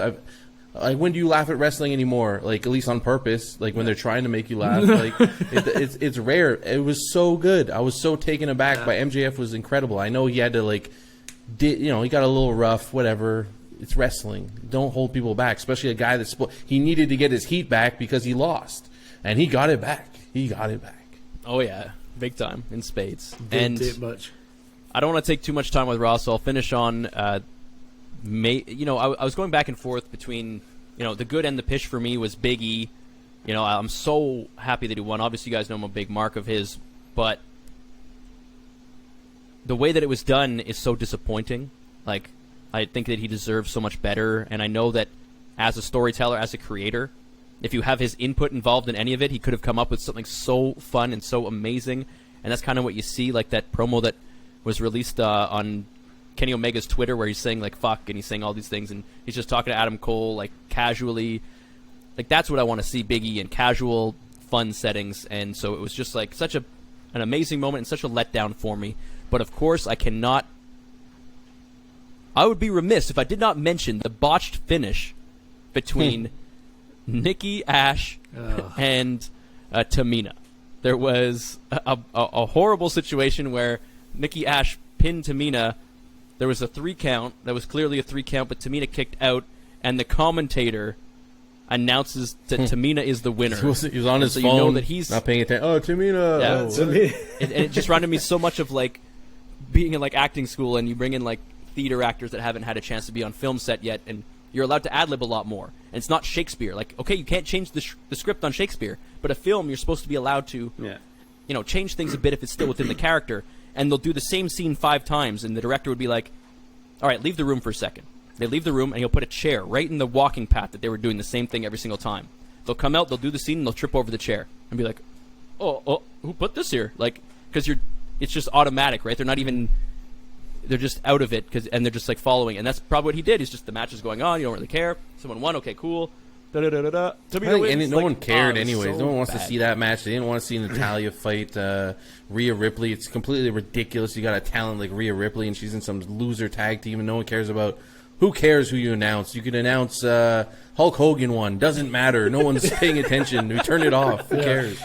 When do you laugh at wrestling anymore? Like, at least on purpose. Like when they're trying to make you laugh. Like it's rare. It was so good. I was so taken aback by MJF. Was incredible. I know he had to he got a little rough. Whatever. It's wrestling. Don't hold people back, especially a guy he needed to get his heat back because he lost, and he got it back. Oh yeah, big time in spades. Didn't take much. I don't want to take too much time with Ross, so I'll finish on. I was going back and forth between, the good and the pish for me was Big E. I'm so happy that he won. Obviously, you guys know I'm a big mark of his, but the way that it was done is so disappointing. Like, I think that he deserves so much better, and I know that as a storyteller, as a creator, if you have his input involved in any of it, he could have come up with something so fun and so amazing, and that's kind of what you see, like that promo that was released on Kenny Omega's Twitter where he's saying, like, fuck, and he's saying all these things, and he's just talking to Adam Cole, like, casually. Like, that's what I want to see, Big E, in casual, fun settings, and so it was just, like, such an amazing moment and such a letdown for me. But, of course, I would be remiss if I did not mention the botched finish between Nikki Ash and Tamina. There was a horrible situation where Nikki Ash pinned Tamina. There was a 3 count. That was clearly a 3 count, but Tamina kicked out, and the commentator announces that Tamina is the winner. He was on his phone, you know that he's not paying attention. Oh, Tamina! Yeah, oh, Tamina. And it just reminded me so much of, like, being in, like, acting school, and you bring in, like, theater actors that haven't had a chance to be on film set yet, and you're allowed to ad-lib a lot more. And it's not Shakespeare. Like, okay, you can't change the script on Shakespeare, but a film, you're supposed to be allowed to, change things a bit if it's still within the character. And they'll do the same scene 5 times, and the director would be like, all right, leave the room for a second. They leave the room, and he'll put a chair right in the walking path that they were doing the same thing every single time. They'll come out, they'll do the scene, and they'll trip over the chair. And be like, oh, who put this here? Like, because it's just automatic, right? They're just out of it, and they're just, like, following. And that's probably what he did. He's just, the match is going on, you don't really care. Someone won, okay, cool. Da-da-da-da-da. And no one cared anyways. No one wants to see that match. They didn't want to see Natalya fight Rhea Ripley. It's completely ridiculous. You got a talent like Rhea Ripley, and she's in some loser tag team, and no one cares about. Who cares who you announce? You can announce Hulk Hogan won. Doesn't matter. No one's paying attention. We turn it off. Who cares?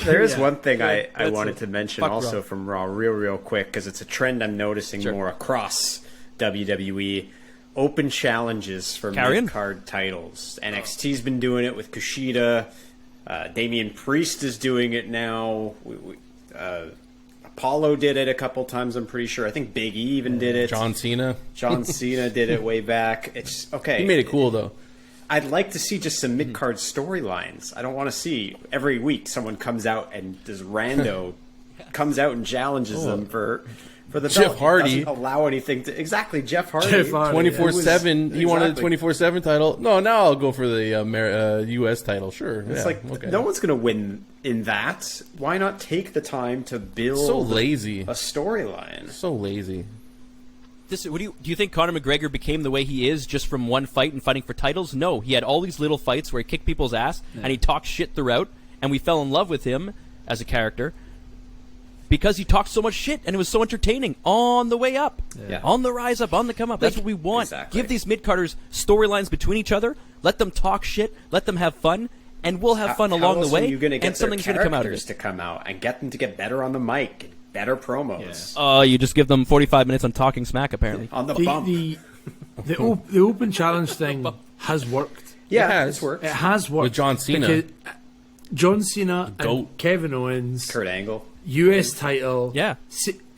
There is one thing I wanted to mention also from Raw real quick, because it's a trend I'm noticing more across WWE. Open challenges for mid-card titles. NXT's been doing it with Kushida. Damian Priest is doing it now. Apollo did it a couple times, I'm pretty sure. I think Big E even did it. John Cena did it way back. It's okay. He made it cool, though. I'd like to see just some mid-card storylines. I don't want to see every week someone comes out and this rando comes out and challenges them for the Jeff belt. Hardy doesn't allow anything to Jeff Hardy 24/7. He wanted the 24/7 title. No, now I'll go for the U.S. title. Sure, it's no one's going to win in that. Why not take the time to build? So lazy. A storyline. So lazy. do you think Conor McGregor became the way he is just from one fight and fighting for titles? No, he had all these little fights where he kicked people's ass and he talked shit throughout, and we fell in love with him as a character because he talked so much shit and it was so entertaining on the way up, on the rise up, on the come up. That's what we want. Exactly. Give these mid-carders storylines between each other. Let them talk shit. Let them have fun. And we'll have fun along the way, and something's going to come out of it. To come out and get them to get better on the mic, and better promos. You just give them 45 minutes on talking smack, apparently. On the bump. The open challenge thing has worked. Yeah, it's worked. It has worked. With John Cena. John Cena and Kevin Owens. Kurt Angle. US title. Yeah.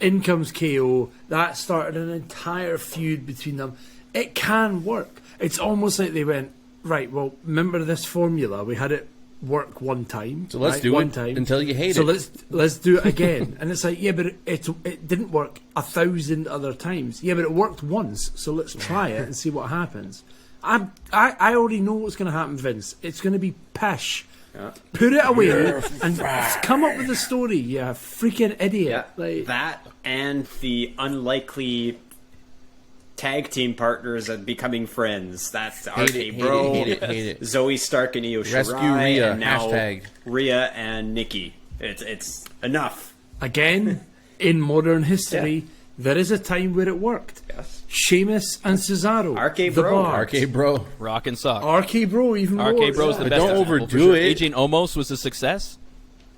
In comes KO. That started an entire feud between them. It can work. It's almost like they went, right, well, remember this formula? We had it work one time. So let's do one it time. until you hate it. So let's do it again. And it's like, yeah, but it didn't work 1,000 other times. Yeah, but it worked once. So let's try it and see what happens. I already know what's going to happen, Vince. It's going to be pish. Yeah. Put it away and come up with a story. You freaking idiot. Yeah, Like, that and the unlikely tag team partners of becoming friends. That's RK Bro, hate it. Zoe Stark and Io Shirai, Rescue Rhea, and now hashtag. Rhea and Nikki. It's enough. again, in modern history, there is a time where it worked. Yes. Sheamus and Cesaro. RK the Bro. Bard. RK Bro. Rock and sock. RK Bro, even more. RK Bro's the But best. don't example, overdo for sure. it. AJ and Omos was a success,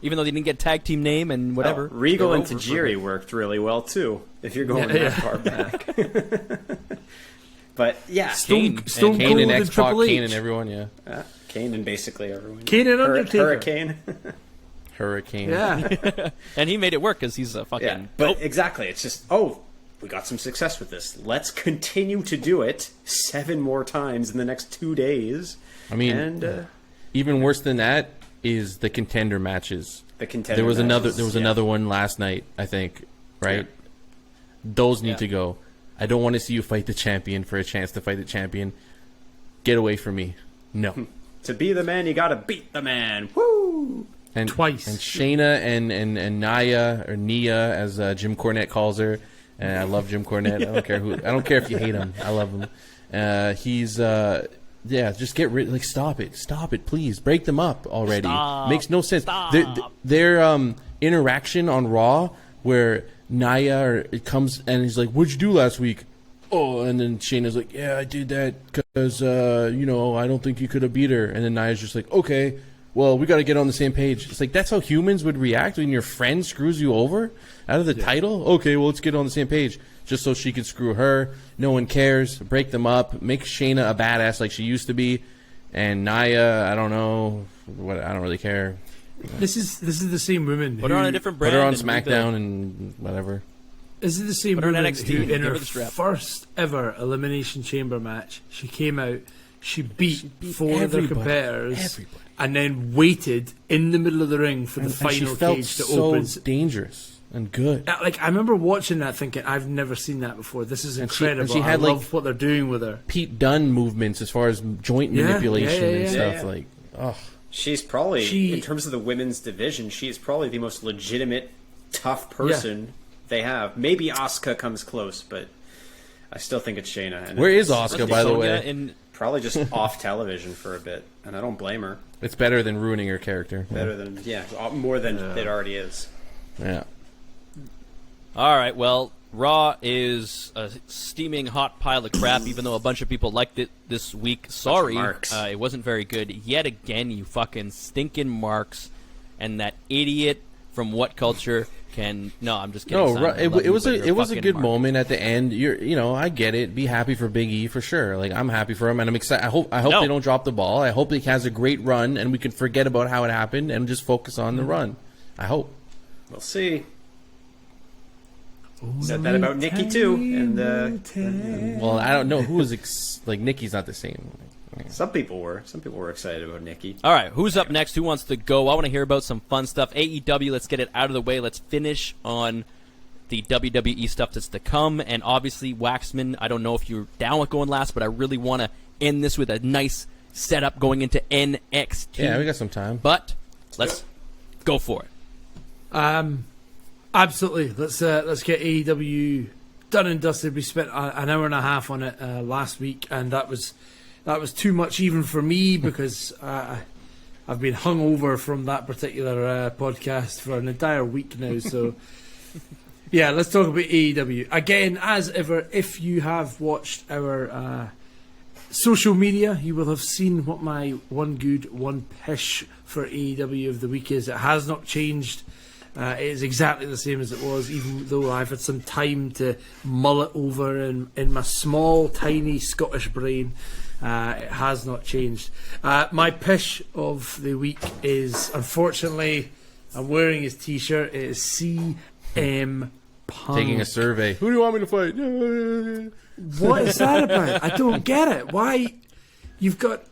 even though they didn't get tag team name and whatever. Regal They're and over for Tajiri me. worked really well too, if you're going that far back. But yeah, Stone Kane Cold and and X-Pac, Triple H. Kane and everyone, yeah. Kane and basically everyone. Kane and Undertaker. Hurricane. Hurricane. Yeah. And he made it work because he's a fucking. Yeah, but exactly. It's just, we got some success with this. Let's continue to do it 7 more times in the next 2 days. I mean, and even worse than that is the contender matches. the contender. There was matches, another one last night, I think, right? Those need to go. I don't want to see you fight the champion for a chance to fight the champion. Get away from me. No. To be the man, you gotta beat the man. Woo! And Twice. And Shayna and Nia, or Nia, as Jim Cornette calls her. And I love Jim Cornette. I don't care if you hate him. I love him. He's just get rid. Like, stop it, please. Break them up already. Stop. Makes no sense. Stop. Their interaction on Raw, where Nia it comes and he's like, "What'd you do last week?" Oh, and then Shayna's like, "Yeah, I did that because I don't think you could have beat her." And then Nia's just like, "Okay, well, we got to get on the same page." It's like, that's how humans would react when your friend screws you over out of the title. Okay, well, let's get on the same page just so she can screw her. No one cares. Break them up. Make Shayna a badass like she used to be. And Nia, I don't know what. I don't really care. This is the same woman. Put her on a different Put brand. her on and make SmackDown and whatever. This is the same Put her in woman NXT, who, in give her her the strap. first ever Elimination Chamber match, she came out, she beat 4 of their everybody. competitors, Everybody. and then waited in the middle of the ring for the And final she felt cage to so open. dangerous and good. Like, I remember watching that thinking, I've never seen that before. This is And she incredible. had, I like, love what they're doing with her. Pete Dunne movements as far as joint Yeah, manipulation and yeah. stuff. Yeah. Like, oh, She's probably, in terms of the women's division, she is probably the most legitimate, tough person they have. Maybe Asuka comes close, but I still think it's Shayna. And where is it's Asuka, by the way? In, Probably just off television for a bit, and I don't blame her. It's better than ruining her character. Better than, more than it already is. Yeah. all right, well, Raw is a steaming hot pile of crap, even though a bunch of people liked it this week. Sorry, marks. it wasn't very good. Yet again, you fucking stinking marks. And that idiot from What Culture can... No, I'm just kidding. No, Simon. I love it you, was but a you're it was a fucking good mark. moment at the end. I get it. Be happy for Big E for sure. Like, I'm happy for him, and I'm excited. I hope No. they don't drop the ball. I hope he has a great run, and we can forget about how it happened and just focus on the run. I hope. We'll see. Said that about Nikki too, and Well, I don't know who was Nikki's not the same. some people were excited about Nikki. All right, who's up next? Who wants to go? I want to hear about some fun stuff. AEW, let's get it out of the way. Let's finish on the WWE stuff that's to come. And obviously, Waxman, I don't know if you're down with going last, but I really want to end this with a nice setup going into NXT. Yeah, we got some time. But let's go for it. Absolutely. Let's get AEW done and dusted. We spent an hour and a half on it last week, and that was too much even for me because I've been hungover from that particular podcast for an entire week now. So, yeah, let's talk about AEW. Again, as ever, if you have watched our social media, you will have seen what my one good, one pish for AEW of the week is. It has not changed. It is exactly the same as it was, even though I've had some time to mull it over in my small, tiny Scottish brain. It has not changed. My pish of the week is, unfortunately, I'm wearing his t-shirt. It is CM Punk. Taking a survey. Who do you want me to fight? What is that about? I don't get it. Why? You've got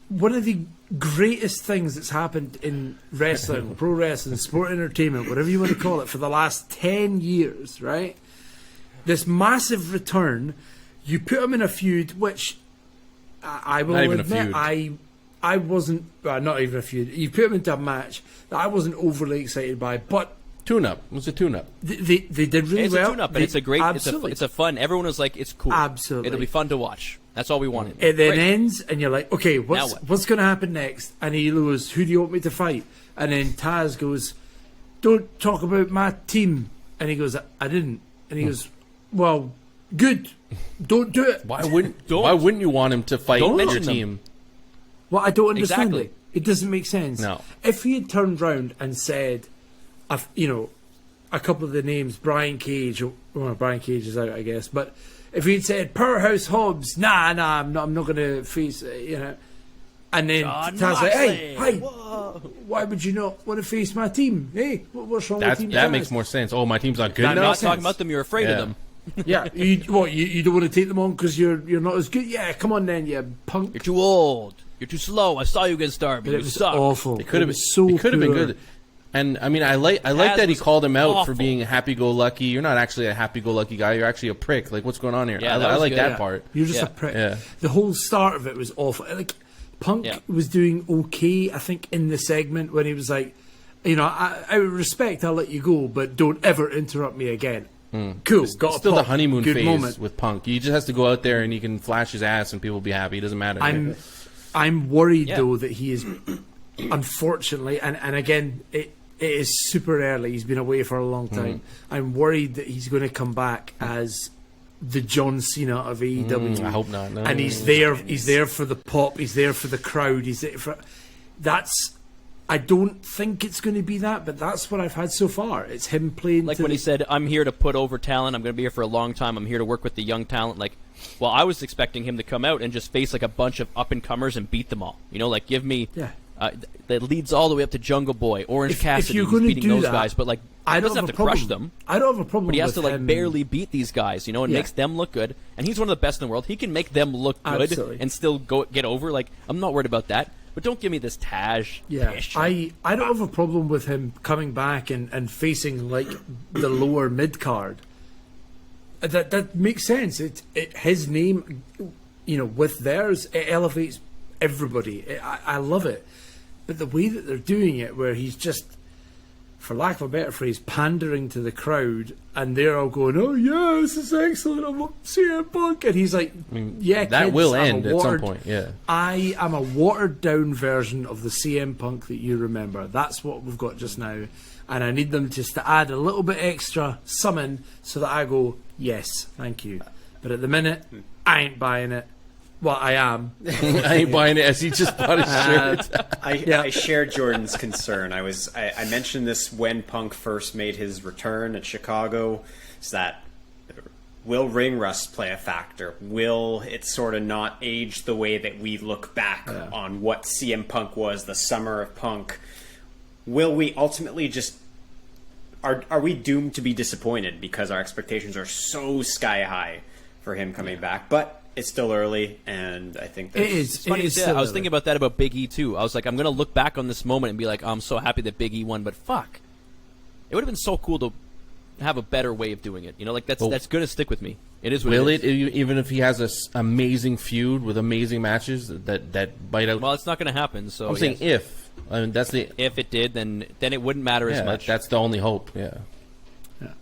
one of the greatest things that's happened in wrestling, pro wrestling, sport entertainment, whatever you want to call it, for the last 10 years, right? This massive return. You put him in a feud, which I will admit, I wasn't, not even a feud. You put him into a match that I wasn't overly excited by, but Tune-up. It was a tune-up. they did really It's well. a tune-up, and it's a great, it's a fun. Everyone was like, it's cool. Absolutely. It'll be fun to watch. That's all we wanted. It then Great. ends, and you're like, okay, Now what? what's going to happen next? And he goes, who do you want me to fight? And then Taz goes, don't talk about my team. And he goes, I didn't. And he goes, well, good. Don't do it. Why wouldn't you want him to fight Don't your mention them. team? Well, I don't understand Exactly. it. It doesn't make sense. No. If he had turned round and said, a couple of the names, Brian Cage, Brian Cage is out, I guess, but if he'd said Powerhouse Hobbs, nah, I'm not going to face, and then John Taz's like, hey, Moxley. why would you not want to face my team? Hey, what's wrong with Team That Taz? makes more sense. Oh, my team's not good That I'm enough. not makes talking sense. about them. You're afraid Yeah. of them. Yeah, you don't want to take them on because you're not as good? Yeah, come on then, you punk. You're too old. You're too slow. I saw you against Darby. But You it was suck. awful. It could have so been poor. good. And I mean, I like that he was called him out for awful. being happy-go-lucky. You're not actually a happy-go-lucky guy. You're actually a prick. Like, what's going on here? Yeah, I that was like good. that Yeah. part. You're just Yeah. a prick. Yeah. The whole start of it was awful. Like, Punk Yeah. was doing okay, I think, in the segment when he was like, out of respect, I'll let you go, but don't ever interrupt me again. Cool. Got a Still the pop. honeymoon Good phase moment. with Punk. He just has to go out there and he can flash his ass and people will be happy. It doesn't matter. I'm worried Yeah. though that he is, unfortunately, and again, it is super early. He's been away for a long time. I'm worried that he's going to come back as the John Cena of AEW. I hope not. No. And he's there. He's there for the pop. He's there for the crowd. He's there for. That's. I don't think it's going to be that, but that's what I've had so far. It's him playing. Like to when he the- said, I'm here to put over talent. I'm going to be here for a long time. I'm here to work with the young talent. Like, well, I was expecting him to come out and just face like a bunch of up-and-comers and beat them all. Like give me. Yeah. That leads all the way up to Jungle Boy, Orange If Cassidy. you're He's gonna beating do those that, guys, but like I he don't doesn't have have a to crush problem. them. I don't have a problem. But he has to with like him. barely beat these guys, and Yeah. makes them look good. And he's one of the best in the world. He can make them look good Absolutely. and still get over. Like I'm not worried about that. But don't give me this Taj. Yeah, pish. I don't have a problem with him coming back and facing like the lower mid card. That makes sense. His name, with theirs, it elevates everybody. I love it. But the way that they're doing it, where he's just, for lack of a better phrase, pandering to the crowd, and they're all going, "Oh yeah, this is excellent. I'm CM Punk," and he's like, "Yeah, that kids, will I'm a end at some watered- point. Yeah. I am a watered down version of the CM Punk that you remember. That's what we've got just now. And I need them just to add a little bit extra summon so that I go, yes, thank you. But at the minute, I ain't buying it. Well, I am. I ain't buying it as he just bought his shirt. I share Jordan's concern. I mentioned this when Punk first made his return at Chicago. Is that will ring rust play a factor? Will it sort of not age the way that we look back on what CM Punk was, the summer of Punk? Will we ultimately just are we doomed to be disappointed because our expectations are so sky high for him coming back? But it's still early, and I think It is. It's funny it you is say that. still I was early. thinking about that about Big E too. I was like, I'm gonna look back on this moment and be like, I'm so happy that Big E won, but fuck, it would have been so cool to have a better way of doing it. Like that's gonna stick with me. It is what Will it is. it? Even if he has this amazing feud with amazing matches that bite out. Well, it's not gonna happen. So I'm saying yes. if. I mean, that's the. If it did, then it wouldn't matter as Yeah, much. that's the only hope. Yeah.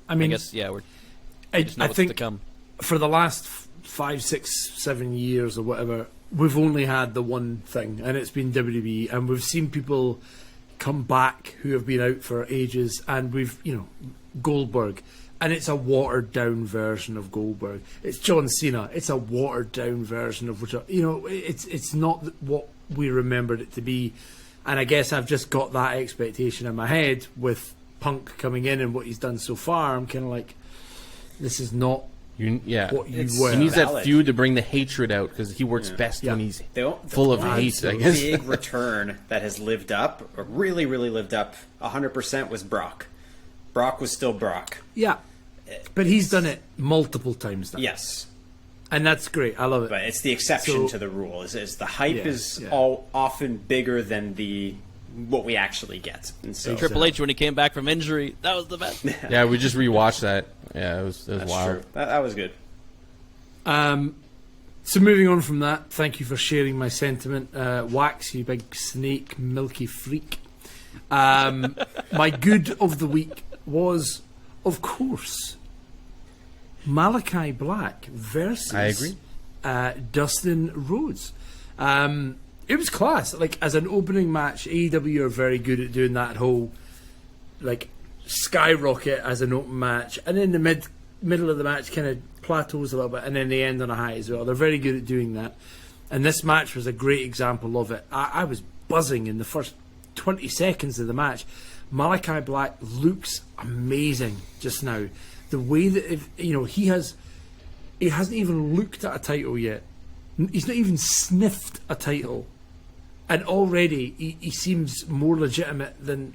I mean, I guess we're I just know what's think to come. for the last 5, 6, 7 years or whatever, we've only had the one thing, and it's been WWE, and we've seen people come back who have been out for ages, and we've, Goldberg, and it's a watered down version of Goldberg. It's John Cena, it's a watered down version of which, it's not what we remembered it to be. And I guess I've just got that expectation in my head with Punk coming in and what he's done so far. I'm kind of like, this is not what you were. He needs that feud to bring the hatred out, because he works best when he's full of hate, I guess. The big return that has lived up, or really, really lived up 100% was Brock. Brock was still Brock. Yeah. But he's done it multiple times now. Yes. And that's great. I love it. But it's the exception to the rule. Is the hype all often bigger than what we actually get. And so Triple H, when he came back from injury, that was the best. Yeah, we just rewatched that. Yeah, it was wild. True. That was good. So moving on from that, thank you for sharing my sentiment. Wax, you big snake, milky freak. My good of the week was, of course, Malachi Black versus I agree. Dustin Rhodes. It was class. Like, as an opening match, AEW are very good at doing that whole skyrocket as an open match, and then the middle of the match kind of plateaus a little bit, and then they end on a high as well. They're very good at doing that, and this match was a great example of it. I was buzzing in the first 20 seconds of the match. Malachi Black looks amazing just now. The way that he hasn't even looked at a title yet. He's not even sniffed a title, and already he seems more legitimate than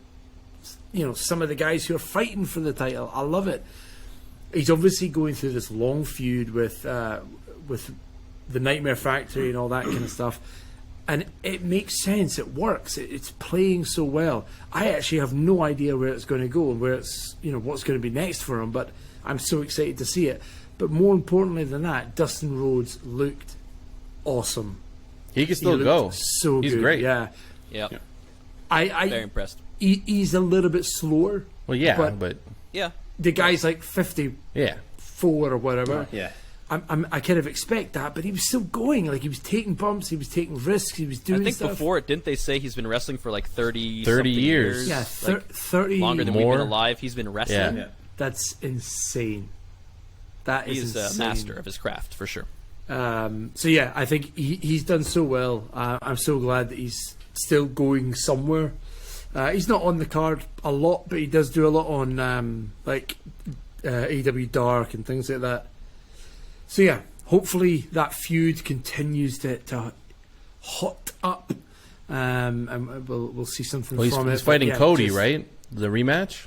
some of the guys who are fighting for the title. I love it. He's obviously going through this long feud with the Nightmare Factory and all that kind of stuff, and it makes sense. It works. It's playing so well. I actually have no idea where it's going to go and where it's what's going to be next for him, but I'm so excited to see it. But more importantly than that, Dustin Rhodes looked awesome. He can still go. So he's good. great. Yeah. I very impressed. He's a little bit slower. Well, yeah, but yeah, the guy's like 54 or whatever. Yeah. I kind of expect that, but he was still going. Like, he was taking bumps, he was taking risks, he was doing stuff. I think before, didn't they say he's been wrestling for like 30 years? Yeah, 30 longer than more. we've been alive. He's been wrestling. Yeah. That's insane. He's a master of his craft for sure. So yeah, I think he's done so well. I'm so glad that he's still going somewhere. He's not on the card a lot, but he does do a lot on AEW Dark and things like that. So yeah, hopefully that feud continues to hot up, and we'll see something from it. He's fighting Cody, right? The rematch.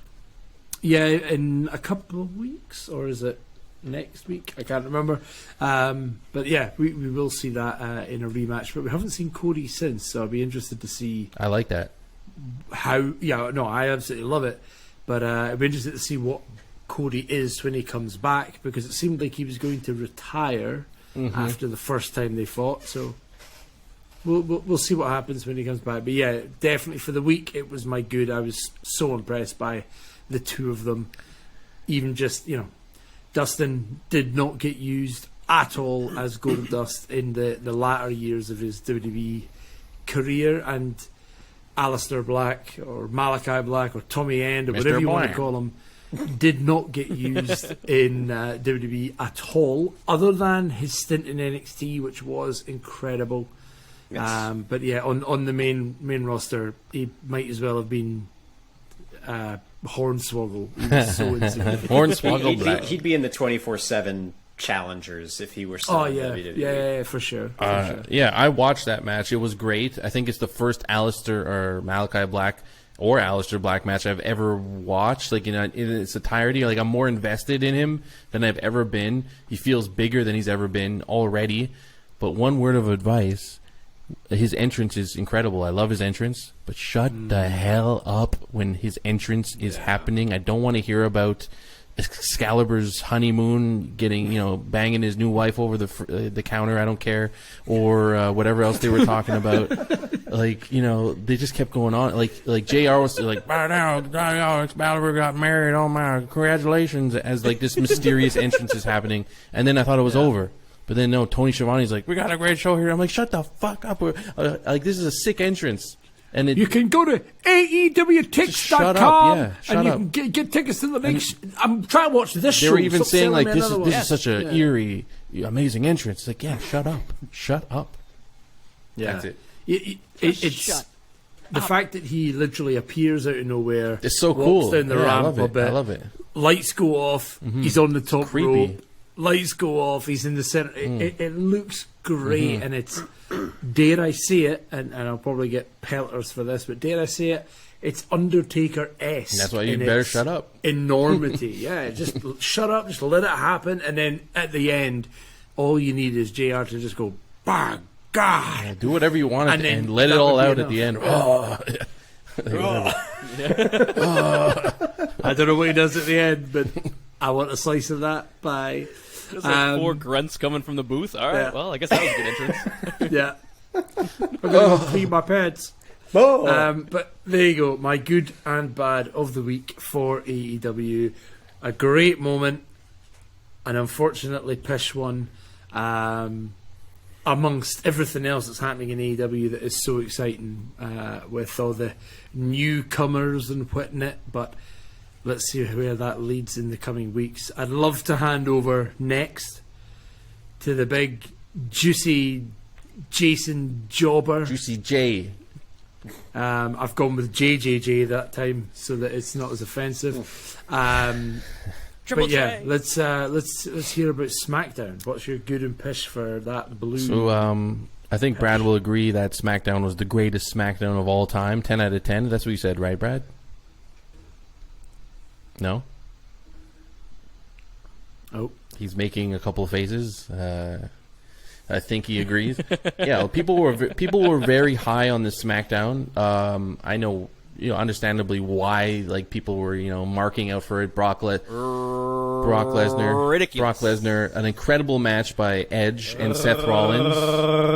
Yeah, in a couple of weeks, or is it next week? I can't remember. But yeah, we will see that in a rematch. But we haven't seen Cody since, so I'll be interested to see. I like that. How? Yeah, no, I absolutely love it. But I'll be interested to see what Cody is when he comes back, because it seemed like he was going to retire after the first time they fought. So we'll see what happens when he comes back. But yeah, definitely for the week, it was my good. I was so impressed by the two of them. Even just, Dustin did not get used at all as Goldust in the latter years of his WWE career, and Aleister Black or Malachi Black or Tommy End or whatever you want to call him did not get used in WWE at all, other than his stint in NXT, which was incredible. Yes. But yeah, on the main roster, he might as well have been Hornswoggle. He was so insignificant. Hornswoggle. He'd be in the 24/7 challengers if he were still in WWE. Yeah, for sure. Yeah, I watched that match. It was great. I think it's the first Aleister or Malachi Black or Aleister Black match I've ever watched. Like, in its entirety, like, I'm more invested in him than I've ever been. He feels bigger than he's ever been already. But one word of advice: his entrance is incredible. I love his entrance, but shut the hell up when his entrance is happening. I don't want to hear about Excalibur's honeymoon, getting, banging his new wife over the counter, I don't care, or whatever else they were talking about. They just kept going on. Like JR was like, "Right now, Excalibur got married. Oh my, congratulations!" As like this mysterious entrance is happening, and then I thought it was over. But then no, Tony Schiavone's like, "We got a great show here." I'm like, "Shut the fuck up!" This is a sick entrance. And you can go to AEWTix.com and you can get tickets to the next. I'm trying to watch this show. They were even saying like, this is such a eerie, amazing entrance. It's like, yeah, shut up. Yeah. That's it. It's the fact that he literally appears out of nowhere. It's so walks cool. down the ramp a bit. I love it. Lights go off. He's on the top Creepy. rope. Lights go off. He's in the center. It looks great, and it's, dare I say it, and I'll probably get pelters for this, but dare I say it, it's Undertaker-esque. That's why you better shut up. Enormity. Yeah, just shut up, just let it happen, and then at the end, all you need is JR to just go, "By God!" Yeah, do whatever you want And and then let it that all would be out enough. at the end. I don't know what he does at the end, but I want a slice of that. Bye. There's like 4 grunts coming from the booth. All right, Yeah. well, I guess that was a good entrance. Yeah. I'm going to clean my pants. But there you go. My good and bad of the week for AEW. A great moment. An unfortunately pish one. Amongst everything else that's happening in AEW that is so exciting, with all the newcomers and whatnot. But let's see where that leads in the coming weeks. I'd love to hand over next to the big, juicy Jason Jobber. Juicy J. I've gone with JJJ that time so that it's not as offensive. Triple But yeah, J. let's hear about SmackDown. What's your good and pish for that blue? So I think Brad will agree that SmackDown was the greatest SmackDown of all time. 10 out of 10. That's what you said, right, Brad? No? Oh, He's making a couple of faces. I think he agrees. Yeah, well, people were very high on this SmackDown. I know, understandably why people were marking out for it. Brock Lesnar, Ridiculous. Brock Lesnar, an incredible match by Edge and Seth Rollins.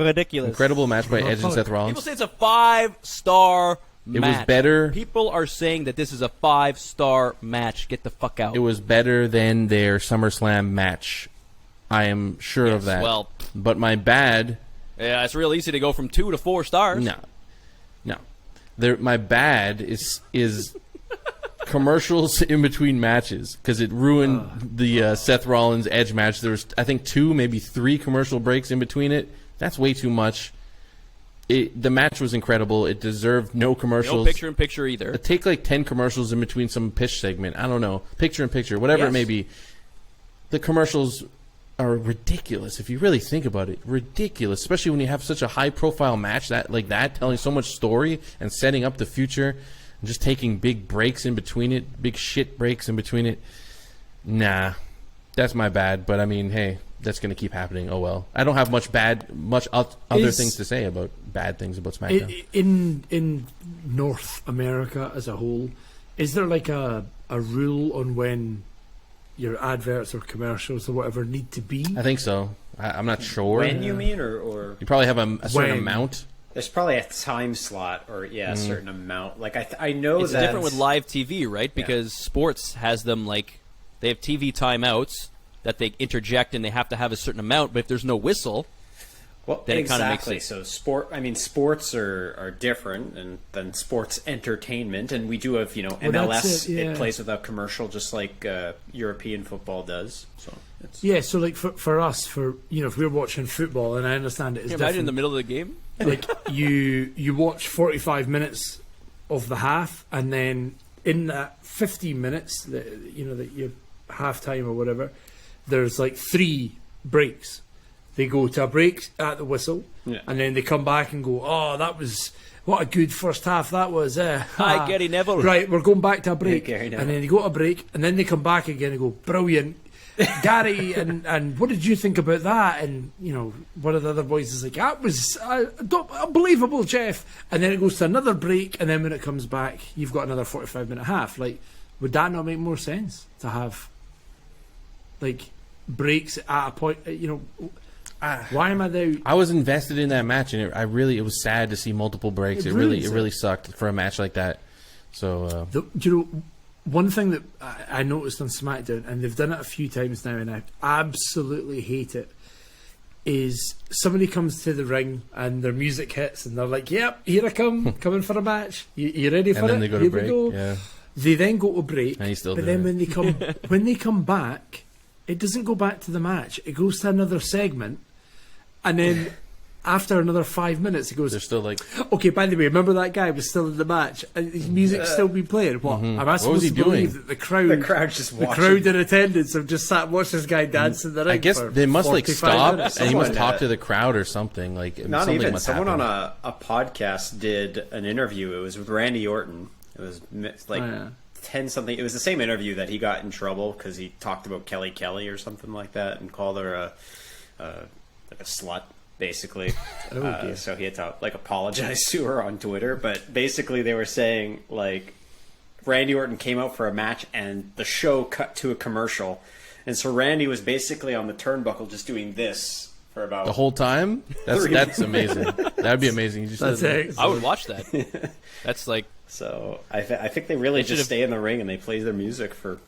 Ridiculous. Incredible match by Edge and Seth People Rollins. say it's a 5-star It match. was better. People are saying that this is a 5-star match. Get the fuck out. It was better than their SummerSlam match. I am sure of that. well- but my bad. Yeah, it's real easy to go from 2 to 4 stars. No. My bad is commercials in between matches because it ruined the Seth Rollins Edge match. There was, I think, 2, maybe 3 commercial breaks in between it. That's way too much. The match was incredible. It deserved no commercials. No picture-in-picture either. Take 10 commercials in between some pish segment. I don't know. Picture-in-picture, whatever it may be. The commercials are ridiculous if you really think about it. Ridiculous, especially when you have such a high-profile match that telling so much story and setting up the future, and just taking big breaks in between it, big shit breaks in between it. Nah, that's my bad. But I mean, hey, that's going to keep happening. Oh well. I don't have much other things to say about bad things about SmackDown. in North America as a whole, is there a rule on when your adverts or commercials or whatever need to be? I think so. I'm not sure. When you mean, or You probably have a certain When? amount. there's probably a time slot or a certain amount. I know It's that different with live TV, right? Because sports has them they have TV timeouts that they interject and they have to have a certain amount. But if there's no whistle, Well, then it kinda makes exactly. it- So sports are different than sports entertainment, and we do have MLS. that's it, yeah. It plays without commercial, just like European football does. So it's, Yeah, so for us, if we're watching football, and I understand it is can you imagine in the different. middle of the game? You watch 45 minutes of the half, and then in that 15 minutes, that your half time or whatever, there's 3 breaks. They go to a break at the whistle, and then they come back and go, "Oh, what a good first half that was." Hi, Gary Neville. Right, we're going back to a break, Gary Neville. and then they go to a break, and then they come back again and go, "Brilliant, Gary!" and what did you think about that? And one of the other boys is like, "That was unbelievable, Jeff." And then it goes to another break, and then when it comes back, you've got another 45-minute half. Would that not make more sense to have like breaks at a point. Why am I there? I was invested in that match, and it was sad to see multiple breaks. It really sucked for a match like that. So one thing that I noticed on SmackDown, and they've done it a few times now, and I absolutely hate it, is somebody comes to the ring and their music hits, and they're like, "Yep, here I come, coming for a match. You ready for it?" And then they go to Here break. we go. Yeah. They then go to break, And he's still but doing then it. when they come back, it doesn't go back to the match. It goes to another segment, and then after another 5 minutes, it goes. They're still like, Okay, by the way, remember that guy was still in the match, and his music's still been playing. What? Am I What was supposed he to believe doing? that the crowd just the watching. crowd in attendance have just sat and watched this guy dance in the ring? I guess for they must like 45 stop, minutes? and he must Someone, talk to the crowd or something. Like Not something even. must Someone happen. on a podcast did an interview. It was with Randy Orton. It was like Oh, yeah. 10 something. It was the same interview that he got in trouble because he talked about Kelly or something like that and called her like a slut, basically. dear. So he had to like apologize to her on Twitter. But basically, they were saying like Randy Orton came out for a match and the show cut to a commercial, and so Randy was basically on the turnbuckle just doing this for about The whole time? That's amazing. That'd be amazing. You just That's it. I would watch that. That's like So I think they really just should've- stay in the ring and they play their music for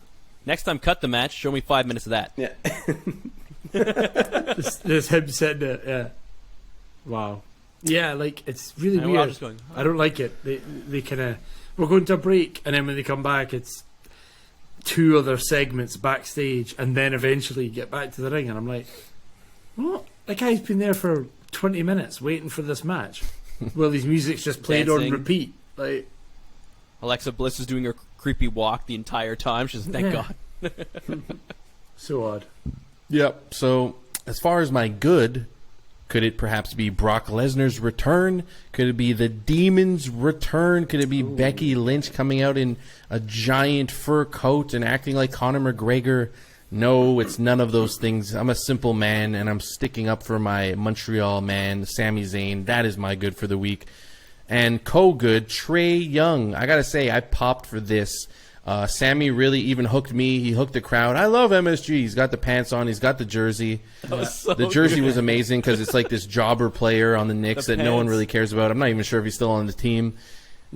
next time. Cut the match. Show me 5 minutes of that. yeah. There's him sitting there. Yeah. Wow. Yeah, like it's really And we're weird. all just going, I don't like it. They kind of we're going to a break, and then when they come back, it's 2 other segments backstage, and then eventually get back to the ring, and I'm like, what? That guy's been there for 20 minutes waiting for this match. Well, his music's just played on Dancing. repeat. Like, Alexa Bliss is doing her creepy walk the entire time. She's thank Yeah. God. so odd. Yep. So, as far as my good, could it perhaps be Brock Lesnar's return? Could it be the Demon's return? Could it be Becky Lynch coming out in a giant fur coat and acting like Conor McGregor? No, it's none of those things. I'm a simple man, and I'm sticking up for my Montreal man, Sami Zayn. That is my good for the week. And co-good, Trey Young. I gotta say, I popped for this. Sammy really even hooked me. He hooked the crowd. I love MSG. He's got the pants on. He's got the jersey. So The jersey good. was amazing because it's like this jobber player on the Knicks The that no one pants. really cares about. I'm not even sure if he's still on the team.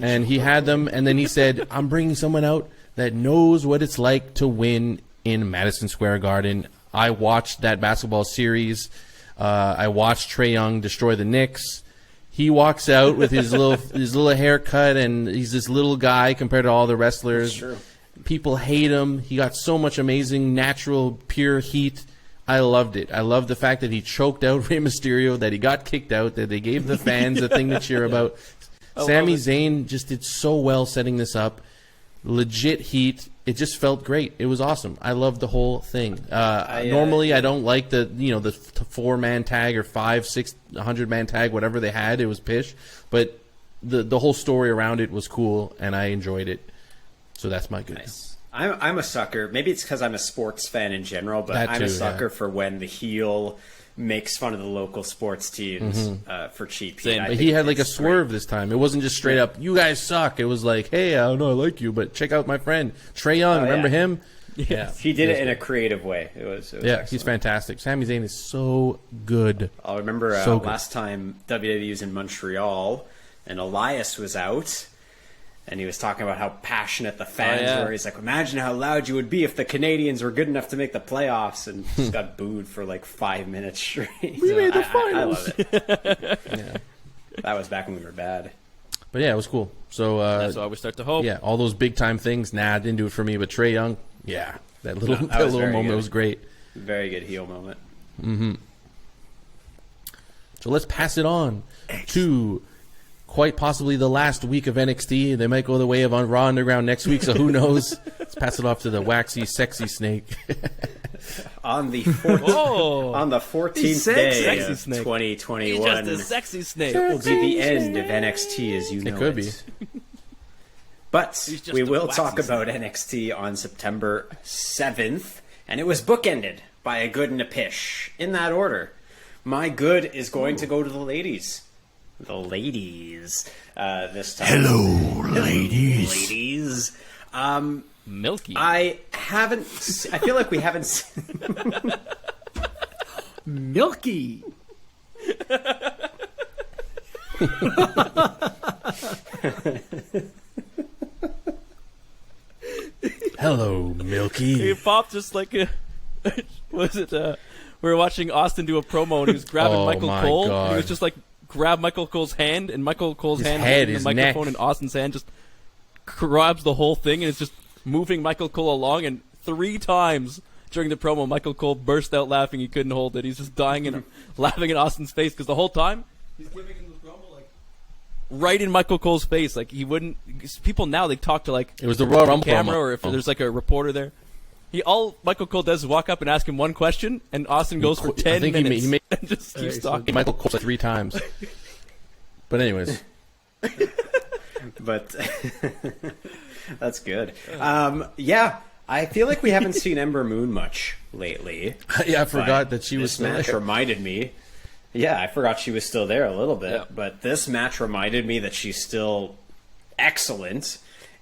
And he had them, and then he said, I'm bringing someone out that knows what it's like to win in Madison Square Garden. I watched that basketball series. I watched Trey Young destroy the Knicks. He walks out with his little haircut, and he's this little guy compared to all the wrestlers. True. People hate him. He got so much amazing, natural, pure heat. I loved it. I loved the fact that he choked out Rey Mysterio, that he got kicked out, that they gave the fans a thing to cheer about. Sami Zayn just did so well setting this up. Legit heat. It just felt great. It was awesome. I loved the whole thing. Normally, I don't like the 4-man tag or 5, 6, 100-man tag, whatever they had. It was pish, but the whole story around it was cool, and I enjoyed it. So that's my good. Nice. I'm a sucker. Maybe it's because I'm a sports fan in general, but That I'm too, a sucker yeah. for when the heel makes fun of the local sports teams for cheap heat. Same. I But think he had like a it's swerve this time. It wasn't just straight up, you guys suck. It was like, hey, I know I like you, but check out my friend Trey Young. Remember yeah. him? Yeah. great. He did it in a creative way. It was Yeah, excellent. he's fantastic. Sami Zayn is so good. I'll remember So good. last time WWE was in Montreal and Elias was out, and he was talking about how passionate the fans yeah. were. He's like, imagine how loud you would be if the Canadians were good enough to make the playoffs, and just got booed for like 5 minutes straight. We made the I finals. love it. Yeah. That was back when we were bad. But yeah, it was cool. So, That's why we start to hope. yeah, all those big time things, didn't do it for me. But Trey Young, yeah, that little, that that was little very moment good. was great. Very good heel moment. So let's pass it on to quite possibly the last week of NXT. They might go the way of on Raw Underground next week, so who knows? Let's pass it off to the waxy, sexy snake. On the 14th, Oh, on the 14th He's day sexy of snake. He's 2021, just a sexy snake. will be the end of NXT as you know It could be. But He's just we a will waxy talk about NXT on September 7th, and it was bookended by a good and a pish. In that order, my good is going to go to the ladies. The ladies this time. Hello, ladies. Ladies. Milky. I feel like we haven't. Milky. Hello, Milky. He popped just like a. Was it? We were watching Austin do a promo, and he was grabbing Oh, Michael my Cole. God. And he was just like grab Michael Cole's hand, and Michael Cole's His hand head, holding the his microphone, neck. and Austin's hand just grabs the whole thing, and it's just moving Michael Cole along. And 3 times during the promo, Michael Cole burst out laughing. He couldn't hold it. He's just dying and laughing in Austin's face because the whole time he's giving him the promo like right in Michael Cole's face. Like he wouldn't. People now they talk to like It was the Royal Rumble camera promo. or if there's like a reporter there. All Michael Cole does is walk up and ask him one question, and Austin goes for 10 I think minutes he made and just keeps talking. Michael Cole 3 times. But anyways, But that's good. Yeah, I feel like we haven't seen Ember Moon much lately. yeah, I forgot But that she was this match there. reminded me. Yeah, I forgot she was still there a little bit, Yeah. but this match reminded me that she's still excellent